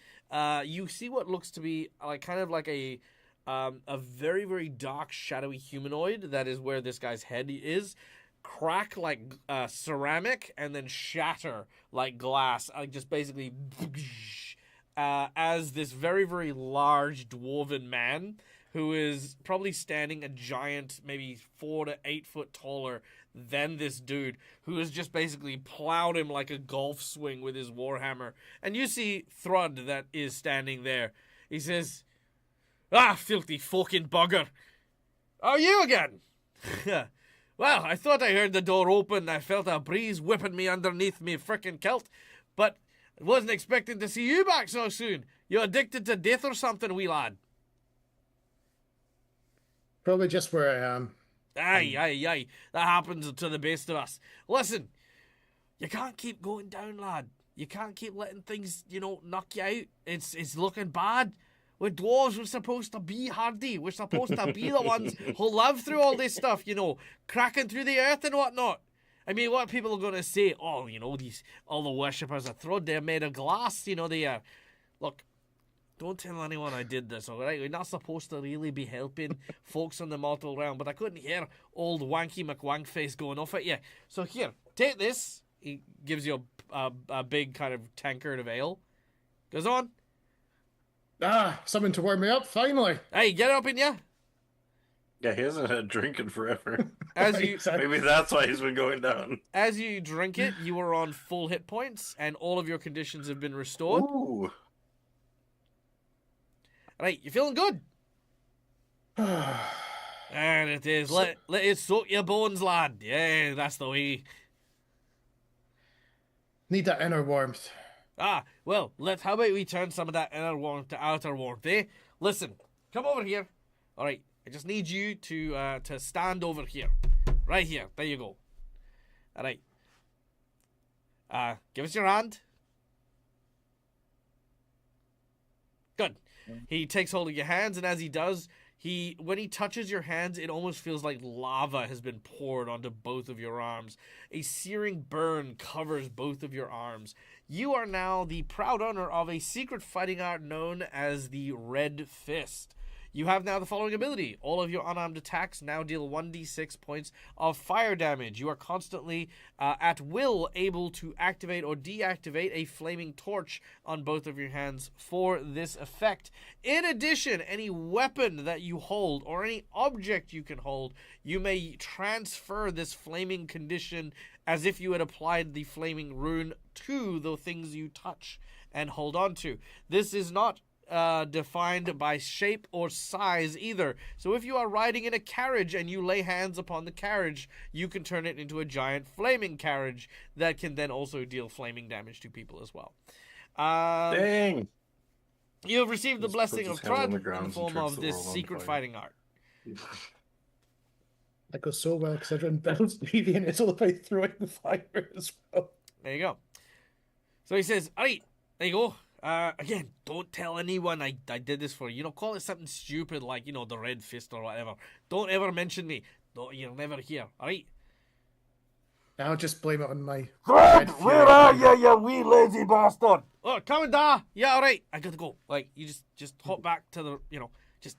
You see what looks to be kind of like a very, very dark, shadowy humanoid. That is where this guy's head is. Crack like ceramic and then shatter like glass. Just basically as this very, very large dwarven man who is probably standing a giant, maybe 4 to 8 foot taller than this dude, who has just basically plowed him like a golf swing with his warhammer. And you see Thrud that is standing there. He says, "Ah, filthy fucking bugger. Are you again?" "Well, I thought I heard the door open. I felt a breeze whipping me underneath me frickin' kilt, but I wasn't expecting to see you back so soon. You addicted to death or something, wee lad?" Probably just where I am. Aye. That happens to the best of us. Listen, you can't keep going down, lad. You can't keep letting things, knock you out. It's looking bad. We're dwarves. We're supposed to be hardy. We're supposed to be the ones who live through all this stuff, cracking through the earth and whatnot. I mean, what people are going to say? Oh, all the worshippers of Thrud, they're made of glass. Look, don't tell anyone I did this, alright? We're not supposed to really be helping folks in the mortal realm, but I couldn't hear old Wanky McWankface going off at you. So here, take this. He gives you a big kind of tankard of ale. Goes on. Something to warm me up, finally. Hey, get up in ya. Yeah, he hasn't had drinking forever. Exactly. Maybe that's why he's been going down. As you drink it, you are on full hit points, and all of your conditions have been restored. Ooh. Right, you feeling good? And it is. Let it soak your bones, lad. Yeah, that's the way. Need that inner warmth. Well, how about we turn some of that inner warmth to outer warmth, eh? Listen, come over here. All right, I just need you to stand over here. Right here. There you go. All right. Give us your hand. Good. He takes hold of your hands, and as he does, when he touches your hands, it almost feels like lava has been poured onto both of your arms. A searing burn covers both of your arms. You are now the proud owner of a secret fighting art known as the Red Fist. You have now the following ability. All of your unarmed attacks now deal 1d6 points of fire damage. You are constantly, at will, able to activate or deactivate a flaming torch on both of your hands for this effect. In addition, any weapon that you hold or any object you can hold, you may transfer this flaming condition as if you had applied the flaming rune to the things you touch and hold on to. This is not defined by shape or size either. So if you are riding in a carriage and you lay hands upon the carriage, you can turn it into a giant flaming carriage that can then also deal flaming damage to people as well. Dang! You have received the blessing of Trud in the form of the this world on secret fire. fighting art. That goes so well considering Bill's deviant is all about throwing the fire as well. There you go. So he says, alright, there you go. Again, don't tell anyone I did this for you. Call it something stupid like, the Red Fist or whatever. Don't ever mention me. You'll never hear, alright? I'll just blame it on my... Fred, where are you, you wee lazy bastard? Oh, coming da. Yeah, alright. I gotta go. You just hop back to the, just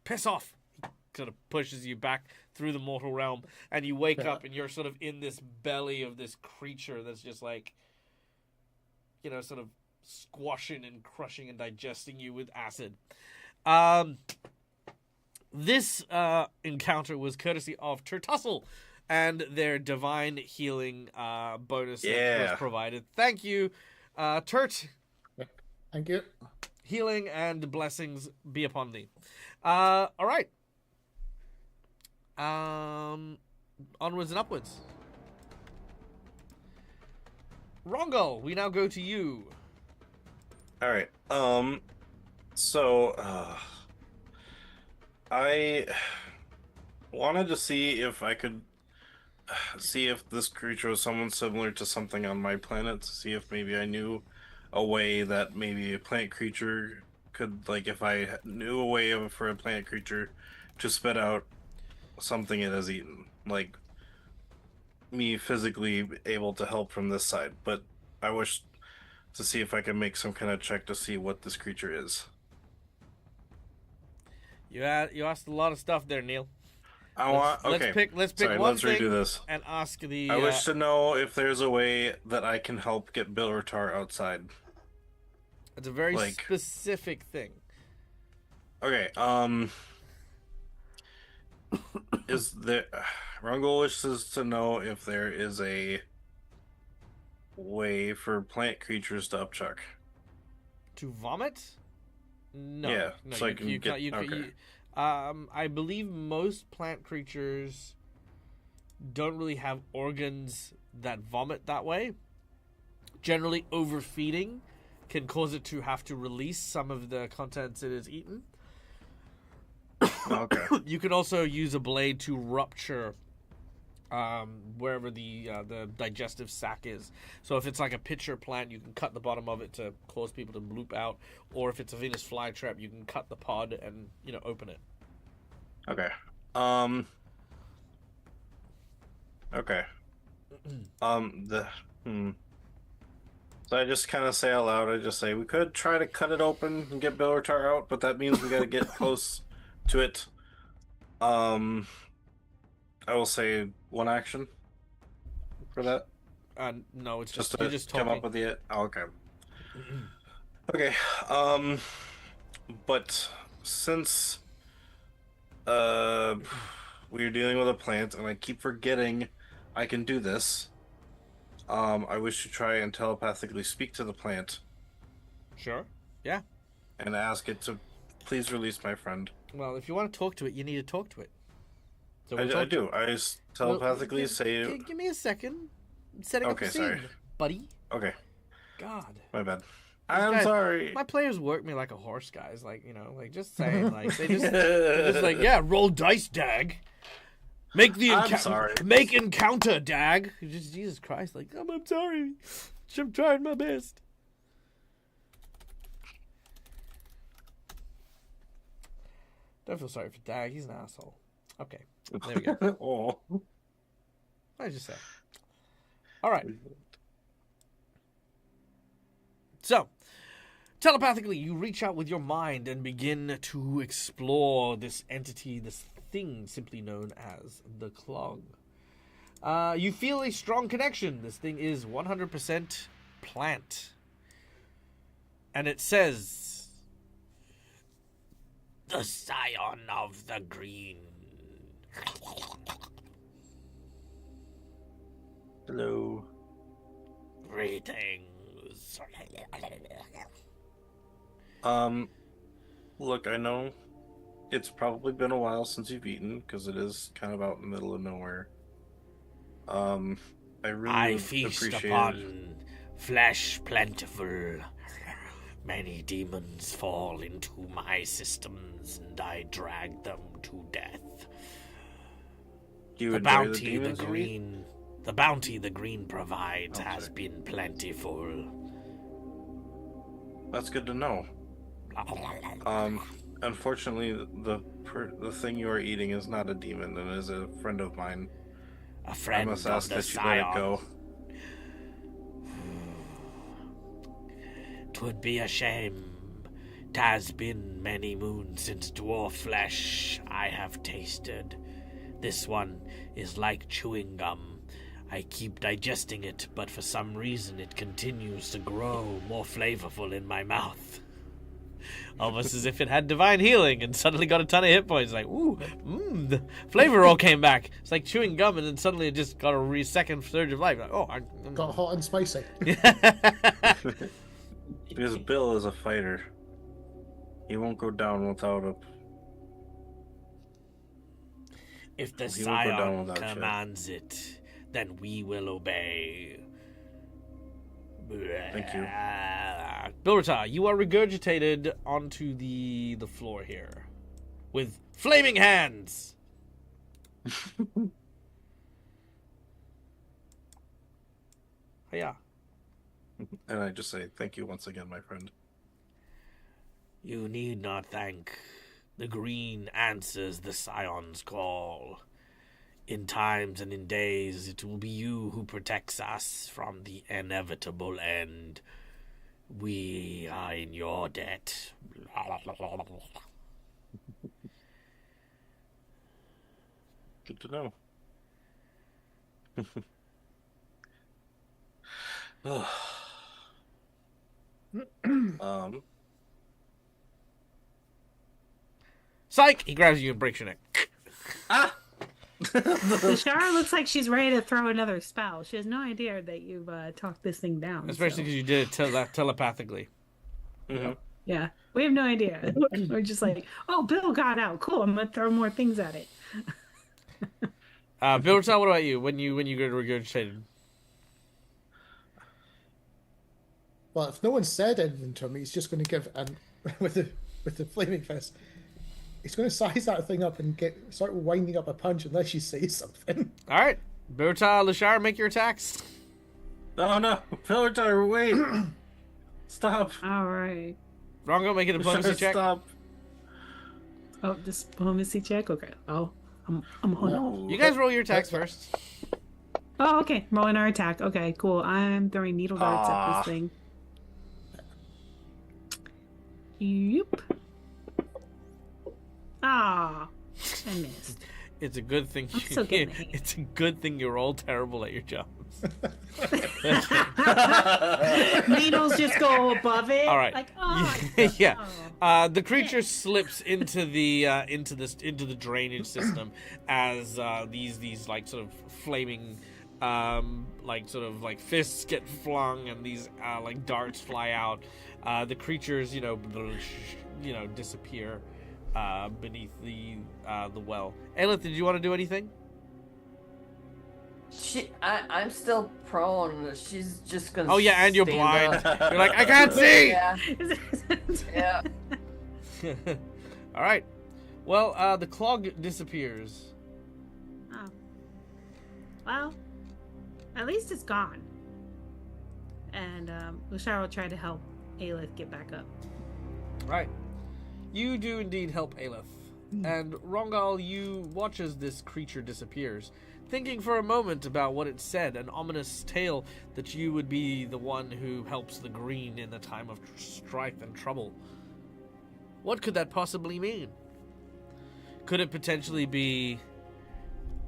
piss off. He sort of pushes you back through the mortal realm, and you wake up and you're sort of in this belly of this creature that's just sort of squashing and crushing and digesting you with acid. This encounter was courtesy of Turtussle and their divine healing bonus that was provided. Thank you, Turt. Thank you. Healing and blessings be upon thee. All right. Onwards and upwards. Rongo, we now go to you. All right. So I wanted to see if I could see if this creature was someone similar to something on my planet, to see if maybe I knew a way that maybe a plant creature could, like, if I knew a way for a plant creature to spit out something it has eaten, like me physically able to help from this side. But I wish to see if I can make some kind of check to see what this creature is. You asked a lot of stuff there, Neil. Okay. Let's pick Sorry, one let's thing redo this. and ask the. I wish to know if there's a way that I can help get Bilritar outside. It's a very specific thing. Okay. Is there? Rungle wishes to know if there is a way for plant creatures to upchuck. To vomit? No. Yeah, No, so I can get. Okay. I believe most plant creatures don't really have organs that vomit that way. Generally, overfeeding can cause it to have to release some of the contents it has eaten. Okay. You can also use a blade to rupture wherever the digestive sac is. So if it's like a pitcher plant, you can cut the bottom of it to cause people to bloop out. Or if it's a Venus flytrap, you can cut the pod and open it. Okay. Okay. So I just kind of say out loud. I just say we could try to cut it open and get Bilritar out, but that means we got to get close to it. I will say one action for that. No, it's Just you're to just come talking. up with the. Oh, okay. Okay. But since we're dealing with a plant, and I keep forgetting I can do this, I wish to try and telepathically speak to the plant. Sure. Yeah. And ask it to please release my friend. Well, if you want to talk to it, you need to talk to it. So I do. I just telepathically say. Give me a second. I'm setting up the scene, sorry. buddy. Okay. God. My bad. These I'm guys- sorry. My players work me like a horse, guys. Like, just saying. Like, they're just like, yeah, roll dice, Dag. Make the I'm sorry. Make encounter, Dag. Just Jesus Christ. Like, I'm sorry. I'm trying my best. Don't feel sorry for Dag. He's an asshole. Okay. There we go. Oh. What did I just say? All right. So, telepathically, you reach out with your mind and begin to explore this entity, this thing simply known as the Clog. You feel a strong connection. This thing is 100% plant. And it says, the scion of the green. Hello. Greetings. Look, I know it's probably been a while since you've eaten, because it is kind of out in the middle of nowhere. I really I would feast appreciate upon flesh plentiful. Many demons fall into my systems, and I drag them to death. Do you The enjoy bounty the demons you eat? the bounty the green provides Oh, has sorry. been plentiful. That's good to know. Unfortunately, the thing you are eating is not a demon, and is a friend of mine. A I friend must of ask the that you let it scion. go. 'Twould be a shame. 'Twas been many moons since dwarf flesh I have tasted. This one is like chewing gum. I keep digesting it, but for some reason it continues to grow more flavorful in my mouth. Almost as if it had divine healing and suddenly got a ton of hit points. Like, ooh, the flavor all came back. It's like chewing gum and then suddenly it just got a second surge of life. Like, oh, Got hot and spicy. Because Bill is a fighter. He won't go down without a... If the He won't go down Scion without you. commands it, then we will obey. Thank you. Bilrata, you are regurgitated onto the floor here with flaming hands. Hiya. And I just say, thank you once again, my friend. You need not thank. The green answers the Scion's call. In times and in days, it will be you who protects us from the inevitable end. We are in your debt. Good to know. Psych! He grabs you and breaks your neck. Ah! Lashara looks like she's ready to throw another spell. She has no idea that you've talked this thing down. Especially because you did it telepathically. Mm-hmm. Yeah, we have no idea. We're just like, oh, Bill got out. Cool, I'm going to throw more things at it. Bilrata, what about you? When you get regurgitated? Well, if no one said anything to him, he's just going to give with the flaming fist. He's going to size that thing up and start winding up a punch unless you say something. All right. Bilrata, Lashar, make your attacks. Oh no! Pillatar, wait! Stop! All right. Rongo, make a diplomacy check. Stop! Oh, diplomacy check? Okay. Oh, I'm on. No. You guys roll your attacks first. Oh, okay. Rolling our attack. Okay, cool. I'm throwing needle darts at this thing. Yep. Ah, I missed. It's a good thing. I'm still getting the hang. It's a good thing you're all terrible at your jobs. Needles just go above it. All right. Like, oh. Yeah. Oh. The creature slips into the drainage system as these like sort of flaming like fists get flung and these like darts fly out. The creatures disappear beneath the well. Aelith, did you want to do anything? I'm still prone. She's just gonna. Oh yeah, and you're stand blind. up. You're like, I can't see. Yeah. Yeah. All right. Well, the clog disappears. Oh. Well, at least it's gone. And Lushar will try to help Aelith get back up. Right. You do indeed help Aelith. And Rongal, you watch as this creature disappears, thinking for a moment about what it said, an ominous tale that you would be the one who helps the green in the time of strife and trouble. What could that possibly mean? Could it potentially be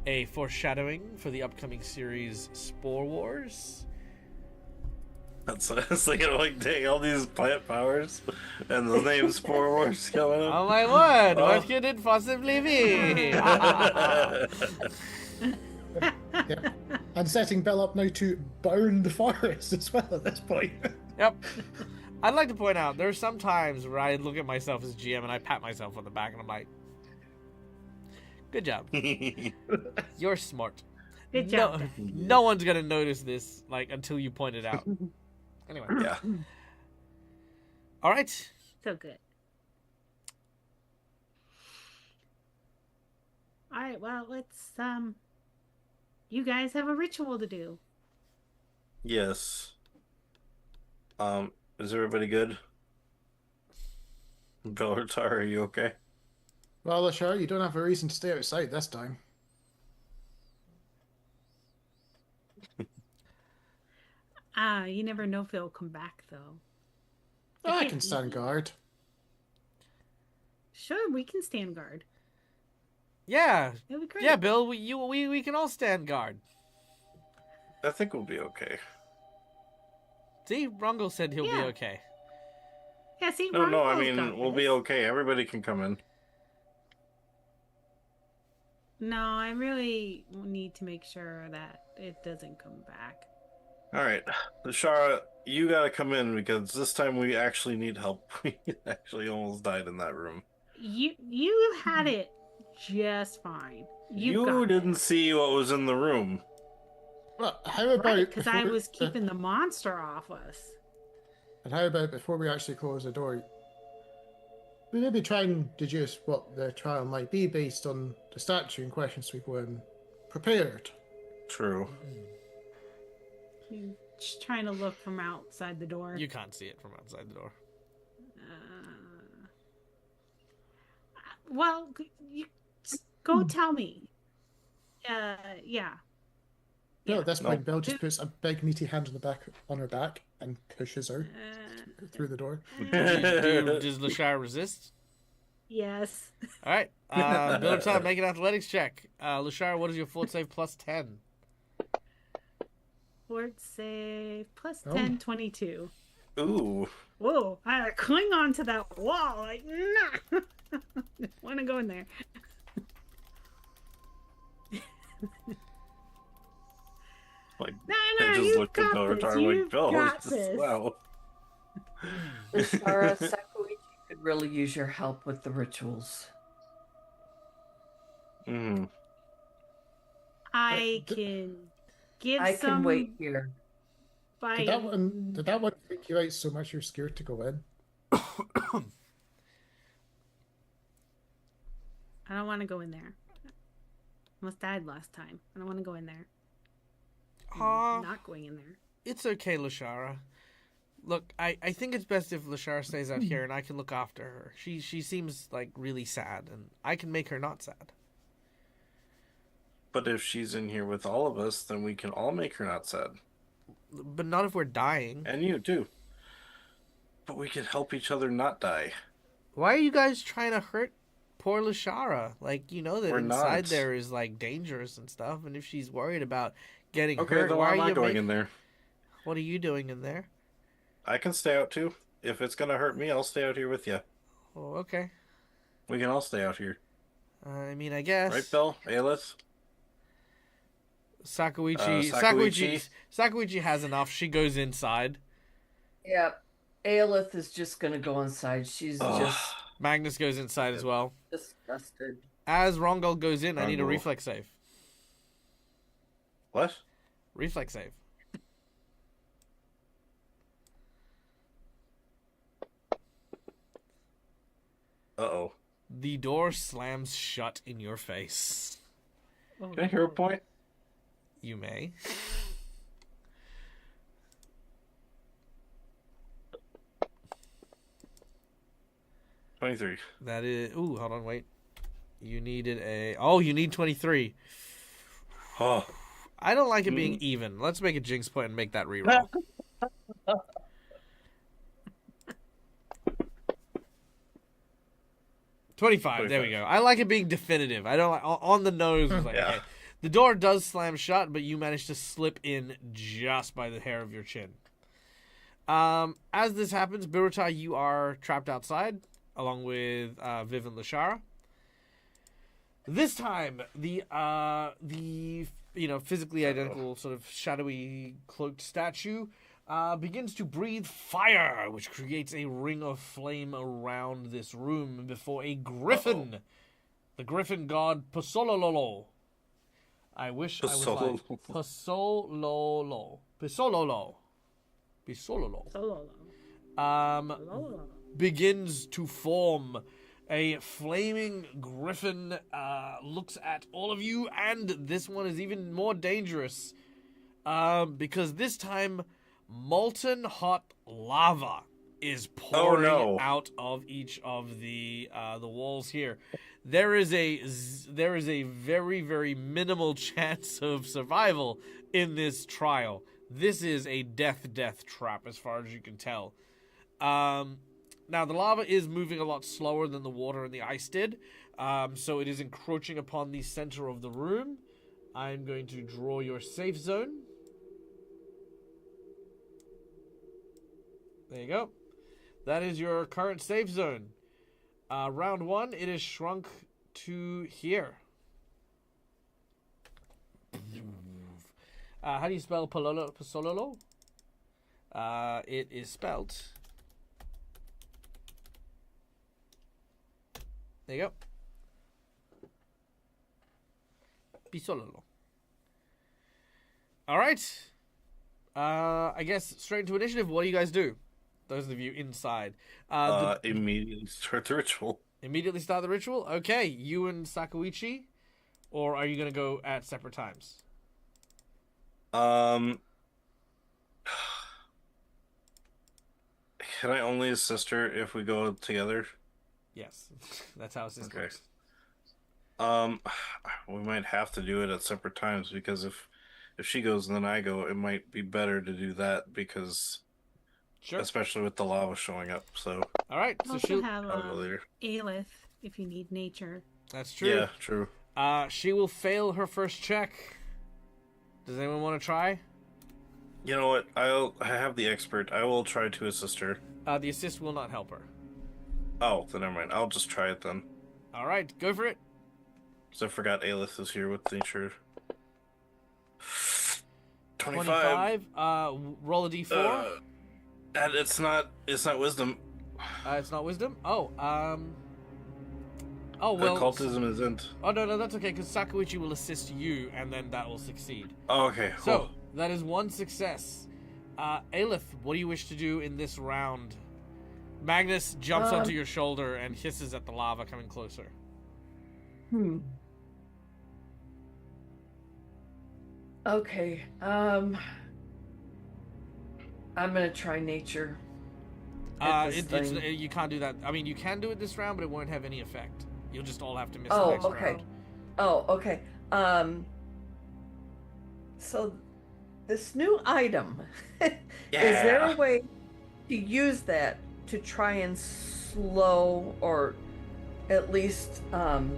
a foreshadowing for the upcoming series Spore Wars? That's what I was thinking, like, dang, all these plant powers and the name Spore Wars coming up. Oh my word, what could it possibly be? Yep. And setting Bell up now to burn the forest as well at this point. Yep. I'd like to point out, there are some times where I look at myself as GM and I pat myself on the back and I'm like, good job. You're smart. Good job. No one's going to notice this until you point it out. Anyway. Yeah. All right. So good. All right, well, let's you guys have a ritual to do. Yes. Is everybody good? Bellatar, are you okay? Well, sure, you don't have a reason to stay outside this time. You never know if he'll come back though. I can stand guard. Sure, we can stand guard. Yeah. It'll be great. Yeah, Bill, we can all stand guard. I think we'll be okay. See, Rongo said he'll be Yeah. okay. Yeah, see, No, I Rongo's mean, got we'll be this. okay. Everybody can come in. No, I really need to make sure that it doesn't come back. All right. Shara, you gotta come in because this time we actually need help. We actually almost died in that room. You had it just fine. You got didn't this. see what was in the room. Well, how about Because I was keeping the monster off us. And how about before we actually close the door, we maybe try and deduce what the trial might be based on the statue in question, so we go in prepared. True. Just trying to look from outside the door. You can't see it from outside the door. Well, you go tell me. Yeah. No, at this point, No. Belle just puts a big meaty hand on her back and pushes her through the door. Does Lashara resist? Yes. All right. Build time, make an athletics check. Lashara, what is your fort save plus 10? Fort save plus Oh. 10, 22. Ooh. Whoa, I cling on to that wall. Like, nah. I want to go in there. Like, No, I just you looked at got the this. retard You like, Bill, got this this. wow. Lashara, Sakuichi could really use your help with the rituals. Mm. I can give I some can wait here. fire. Did that one freak you out so much you're scared to go in? I don't want to go in there. Almost died last time. I don't want to go in there. I'm not going in there. It's okay, Lashara. Look, I think it's best if Lashara stays out here and I can look after her. She seems like really sad, and I can make her not sad. But if she's in here with all of us, then we can all make her not sad. But not if we're dying. And you, too. But we can help each other not die. Why are you guys trying to hurt poor Lashara? Like, you know that We're inside not. there is, like, dangerous and stuff, and if she's worried about getting Okay, hurt, then why I'm are you not going in there. What are you doing in there? I can stay out, too. If it's going to hurt me, I'll stay out here with you. Oh, okay. We can all stay out here. I mean, I guess. Right, Bill? Aelith? Sakuichi has enough. She goes inside. Yep. Aelith is just gonna go inside. She's just Magnus goes inside as well. disgusted. As Rongol goes in, I need a Rongol. reflex save. What? Reflex save. Uh-oh. The door slams shut in your face. Oh, Can I hear a point? You may. $23. That is. Ooh, hold on, wait. You needed a. Oh, you need 23. Oh. I don't like it being even. Let's make a jinx point and make that reroll. $25. There we go. I like it being definitive. I don't like on the nose. Was like, Yeah. okay. The door does slam shut, but you managed to slip in just by the hair of your chin. As this happens, Biruta, you are trapped outside along with Viv and Lashara. This time, the physically identical sort of shadowy cloaked statue begins to breathe fire, which creates a ring of flame around this room before a griffin, the griffin god Pasololo. I wish I was like Pasololo. Begins to form. A flaming griffin looks at all of you, and this one is even more dangerous because this time molten hot lava is pouring out of each of the walls here. There is a very, very minimal chance of survival in this trial. This is a death trap as far as you can tell. Now, the lava is moving a lot slower than the water and the ice did, so it is encroaching upon the center of the room. I'm going to draw your safe zone. There you go. That is your current safe zone. Round 1, it is shrunk to here. How do you spell Pololo? It is spelled. There you go. Pisololo. All right. I guess straight into initiative. What do you guys do? Those of you inside. Immediately start the ritual. Immediately start the ritual? Okay. You and Sakuichi? Or are you going to go at separate times? Can I only assist her if we go together? Yes. That's how assist Okay. works. We might have to do it at separate times because if she goes and then I go, it might be better to do that because, Sure. especially with the lava showing up. So All right. You So also she'll... have I'll go later. Aelith if you need nature. That's true. Yeah, true. She will fail her first check. Does anyone want to try? You know what? I have the expert. I will try to assist her. The assist will not help her. Oh, then never mind. I'll just try it then. All right. Go for it. So I forgot Aelith is here with the nature. 25. 25. Roll a d4. And it's not wisdom. It's not wisdom. Oh, oh The well. cultism isn't. Oh no, that's okay because Sakuichi will assist you, and then that will succeed. Oh, okay. So Cool. that is one success. Aelith, what do you wish to do in this round? Magnus jumps onto your shoulder and hisses at the lava coming closer. Okay. I'm gonna try nature. at this thing. You can't do that. I mean, you can do it this round, but it won't have any effect. You'll just all have to miss the Oh, next okay. round. Oh, okay. So this new item, is there a way to use that to try and slow or at least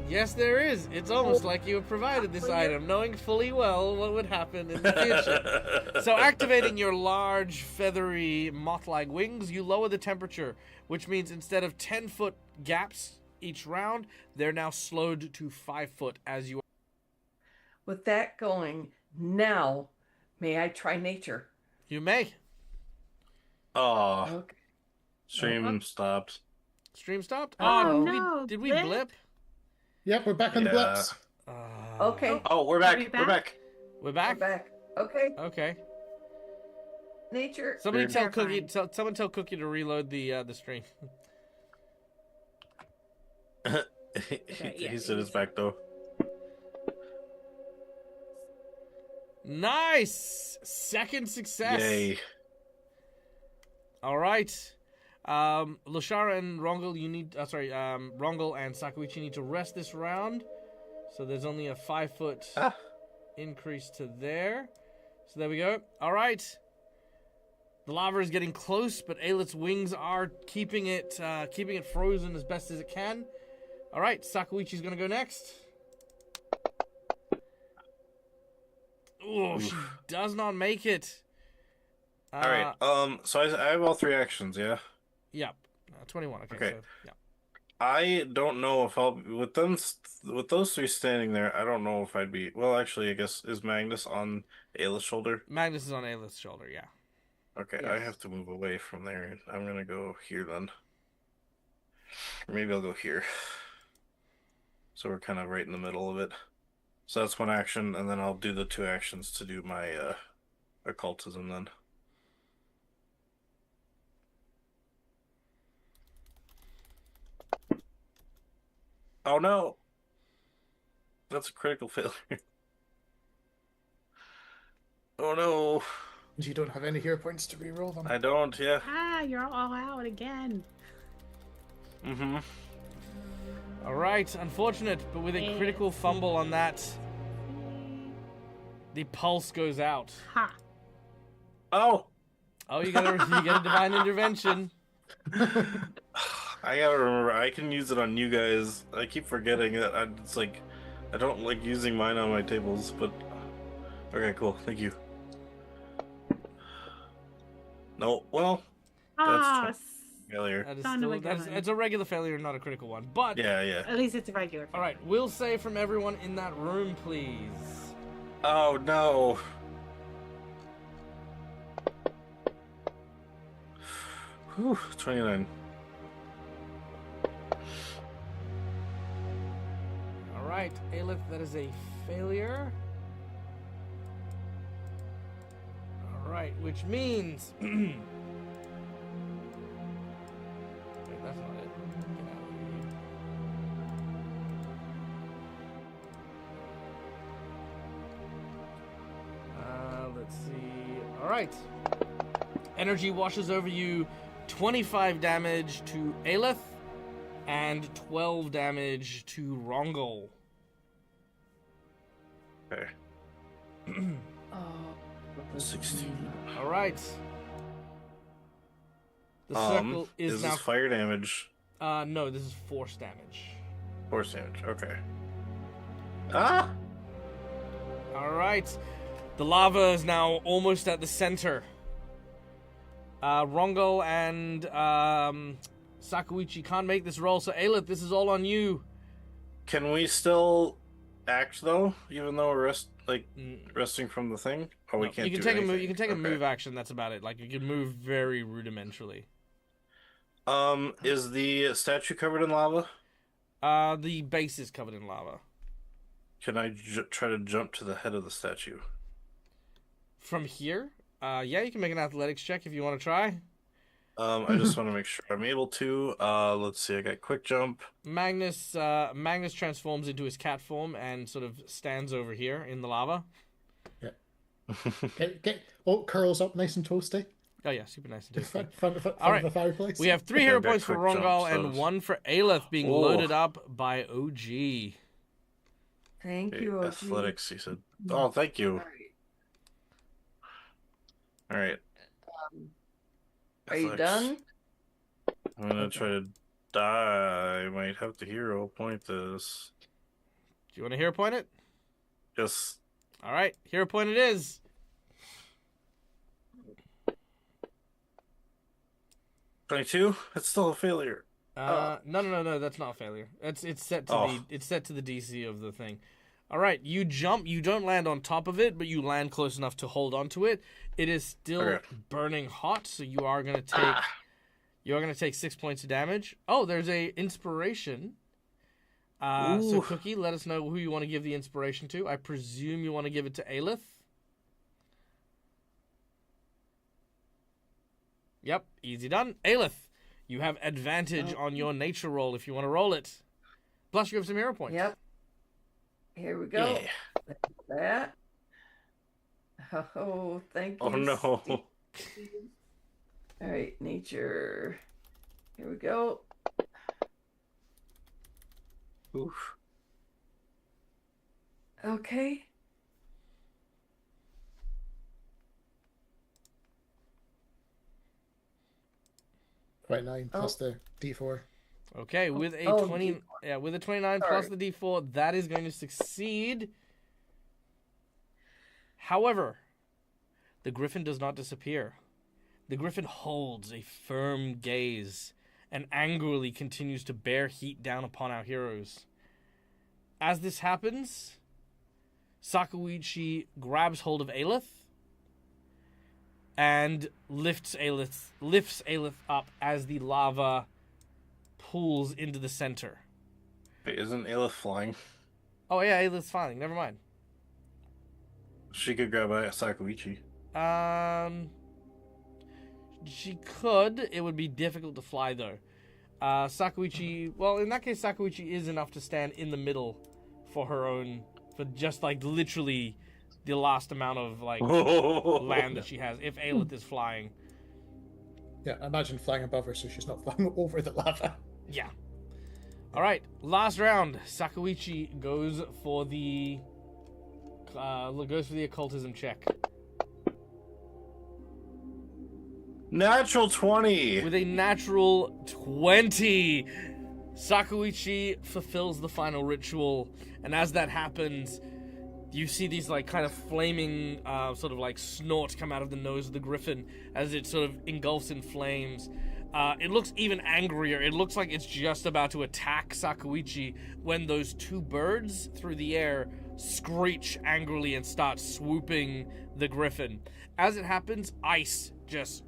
Yes, there is. It's almost like you have provided this item, knowing fully well what would happen in the future. So activating your large, feathery, moth-like wings, you lower the temperature, which means instead of 10-foot gaps each round, they're now slowed to 5 foot as you... with that going, now may I try nature? You may. Oh, Okay. stream stopped. Stream stopped? Oh, did no, did we blip. blip? Yep, we're back on the Yeah. blips. Okay. Oh, we're Are back. we We're back? back. We're We're back? back. Okay. Okay. Nature. Somebody Stream. tell You're Cookie. fine. Someone tell Cookie to reload the stream. He said it's back though. Nice! Second success. Yay. All right. Lushara and Rongel, you need. Rongel and Sakuichi need to rest this round. So there's only a 5 foot increase to there. So there we go. All right. The lava is getting close, but Aelith's wings are keeping it frozen as best as it can. All right, Sakuichi's gonna go next. Oh, she does not make it. All right. So I have all 3 actions. Yeah. Yep. 21. Okay. Okay. So, yeah. I don't know if I'll with them with those 3 standing there. I don't know if I'd be. Well, actually, I guess is Magnus on Ayla's shoulder. Magnus is on Aelith's shoulder. Yeah. Okay, I Yes. have to move away from there. I'm gonna go here then. Or maybe I'll go here. So we're kind of right in the middle of it. So that's 1 action, and then I'll do the 2 actions to do my occultism then. Oh no! That's a critical failure. Oh no! You don't have any hero points to reroll them. I don't, yeah. Ah, you're all out again. Mm-hmm. All right. Unfortunate, but with a critical fumble on that, the pulse goes out. Ha. Oh! Oh, you get a divine intervention. I gotta remember, I can use it on you guys. I keep forgetting that. It's like, I don't like using mine on my tables, but... Okay, cool. Thank you. No, well, Ah, That's failure. That is Son of still, a that's, gun. it's a regular failure, not a critical one. But Yeah. at least it's a regular. all right, we'll say from everyone in that room, please. Oh no. Whew, 29. All right, Aelith, that is a failure. All right, which means. Wait, that's not it. Get out of here. Let's see. All right. Energy washes over you. 25 damage to Aelith and 12 damage to Rongol. Okay. Oh, 16. All right. The circle is now. this fire damage? No, this is force damage. Force damage. Okay. Ah! All right. The lava is now almost at the center. Rongol and Sakuichi can't make this roll, so Aelith, this is all on you. Can we still act though, even though we're resting from the thing? Oh, we No, can't. you can do take a anything. move. You can take a Okay. move action. That's about it. Like you can move very rudimentarily. Is the statue covered in lava? The base is covered in lava. Can I try to jump to the head of the statue? From here, yeah, you can make an athletics check if you want to try. I just want to make sure I'm able to. Let's see. I got quick jump. Magnus transforms into his cat form and sort of stands over here in the lava. Curls up nice and toasty. Oh yeah, super nice and In tasty. front of All right. the fireplace. We have 3 Yeah, hero I've got points for quick jump, Rongol so and 1 for Aelith being Whoa. loaded up by OG. thank Okay, you, OG. athletics, he said. Oh, thank you. All right. All right. Are you Athletics. done? I'm gonna try to die. I might have to hero point this. Do you want to hero point it? Just All right, hero point it is. 22. It's still a failure. No, that's not a failure. It's set to Oh. it's set to the DC of the thing. All right, you jump. You don't land on top of it, but you land close enough to hold onto it. It is still Okay. burning hot, so you are gonna take 6 points of damage. Oh, there's a inspiration. So Ooh. Cookie, let us know who you want to give the inspiration to. I presume you want to give it to Aelith. Yep, easy done. Aelith, you have advantage on your nature roll if you want to roll it. Plus, you have some hero points. Yep. Here we go. Yeah. That. Oh, thank you. Oh no. Steve. All right, nature. Here we go. Oof. Okay. Right, 9 plus the D4. Okay, with a Oh, 20, D4. yeah, with a 29 plus Sorry. the D4, that is going to succeed. However, the griffin does not disappear. The griffin holds a firm gaze and angrily continues to bear heat down upon our heroes. As this happens, Sakuichi grabs hold of Aelith and lifts Aelith up as the lava pulls into the center. Wait, isn't Aelith flying? Oh yeah, Aelith's fine. Never mind. She could grab a Sakuichi. She could. It would be difficult to fly though. Sakuichi. Well, in that case, Sakuichi is enough to stand in the middle for her own, for just like literally the last amount of like land that she has. If Aelith is flying, Yeah, imagine flying above her so she's not flying over the lava. yeah. All right, last round. Sakuichi goes for the occultism check Natural 20. with a natural 20. Sakuichi fulfills the final ritual, and as that happens, You see these like kind of flaming sort of like snort come out of the nose of the griffin as it sort of engulfs in flames. It looks even angrier. It looks like it's just about to attack Sakuichi when those two birds through the air screech angrily and start swooping the griffin. As it happens, ice just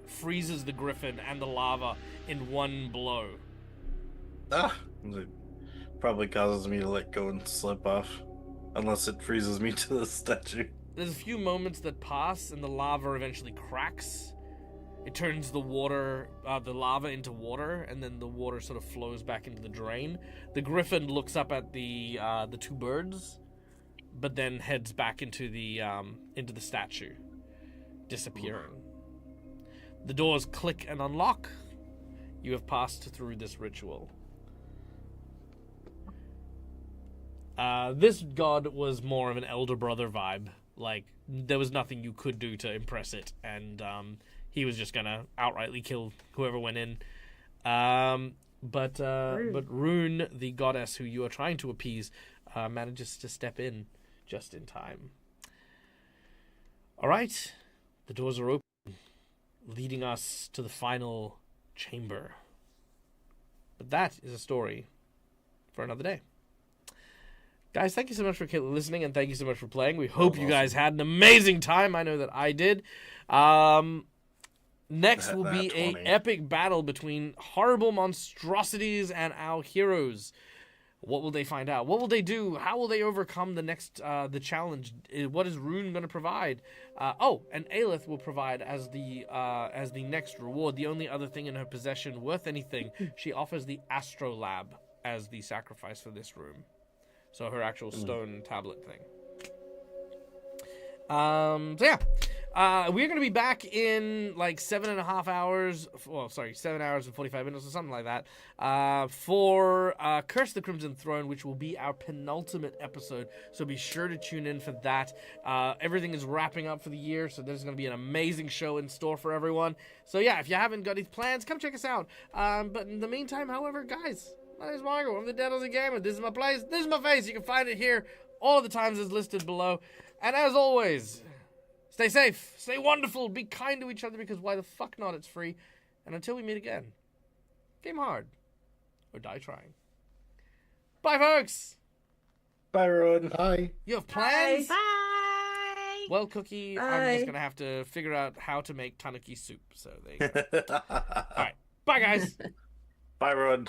freezes the griffin and the lava in one blow. It probably causes me to let go and slip off. Unless it freezes me to the statue. There's a few moments that pass and the lava eventually cracks. It turns the water, the lava into water, and then the water sort of flows back into the drain. The griffin looks up at the two birds, but then heads back into the statue, disappearing. The doors click and unlock. You have passed through this ritual. This god was more of an elder brother vibe. Like, there was nothing you could do to impress it, and he was just gonna outrightly kill whoever went in. But Rune, the goddess who you are trying to appease, manages to step in just in time. All right, the doors are open, leading us to the final chamber. But that is a story for another day. Guys, thank you so much for listening, and thank you so much for playing. We hope you guys had an amazing time. I know that I did. Next will be an epic battle between horrible monstrosities and our heroes. What will they find out? What will they do? How will they overcome the challenge? What is Rune going to provide? And Aelith will provide as the next reward. The only other thing in her possession worth anything, she offers the Astrolab as the sacrifice for this room. So her actual stone tablet thing. We're going to be back in like 7.5 hours. 7 hours and 45 minutes or something like that. For Curse of the Crimson Throne, which will be our penultimate episode. So be sure to tune in for that. Everything is wrapping up for the year, so there's going to be an amazing show in store for everyone. So yeah, if you haven't got any plans, come check us out. But in the meantime, however, guys, my name is Margo. I'm the Deadles Gamer. This is my place. This is my face. You can find it here all of the times as listed below. And as always, stay safe, stay wonderful, be kind to each other because why the fuck not? It's free. And until we meet again, game hard or die trying. Bye, folks. Bye, everyone. Bye. You have plans? Bye. Well, Cookie, I'm Bye. just going to have to figure out how to make tanuki soup. So there you go. All right. Bye, guys. Bye, everyone.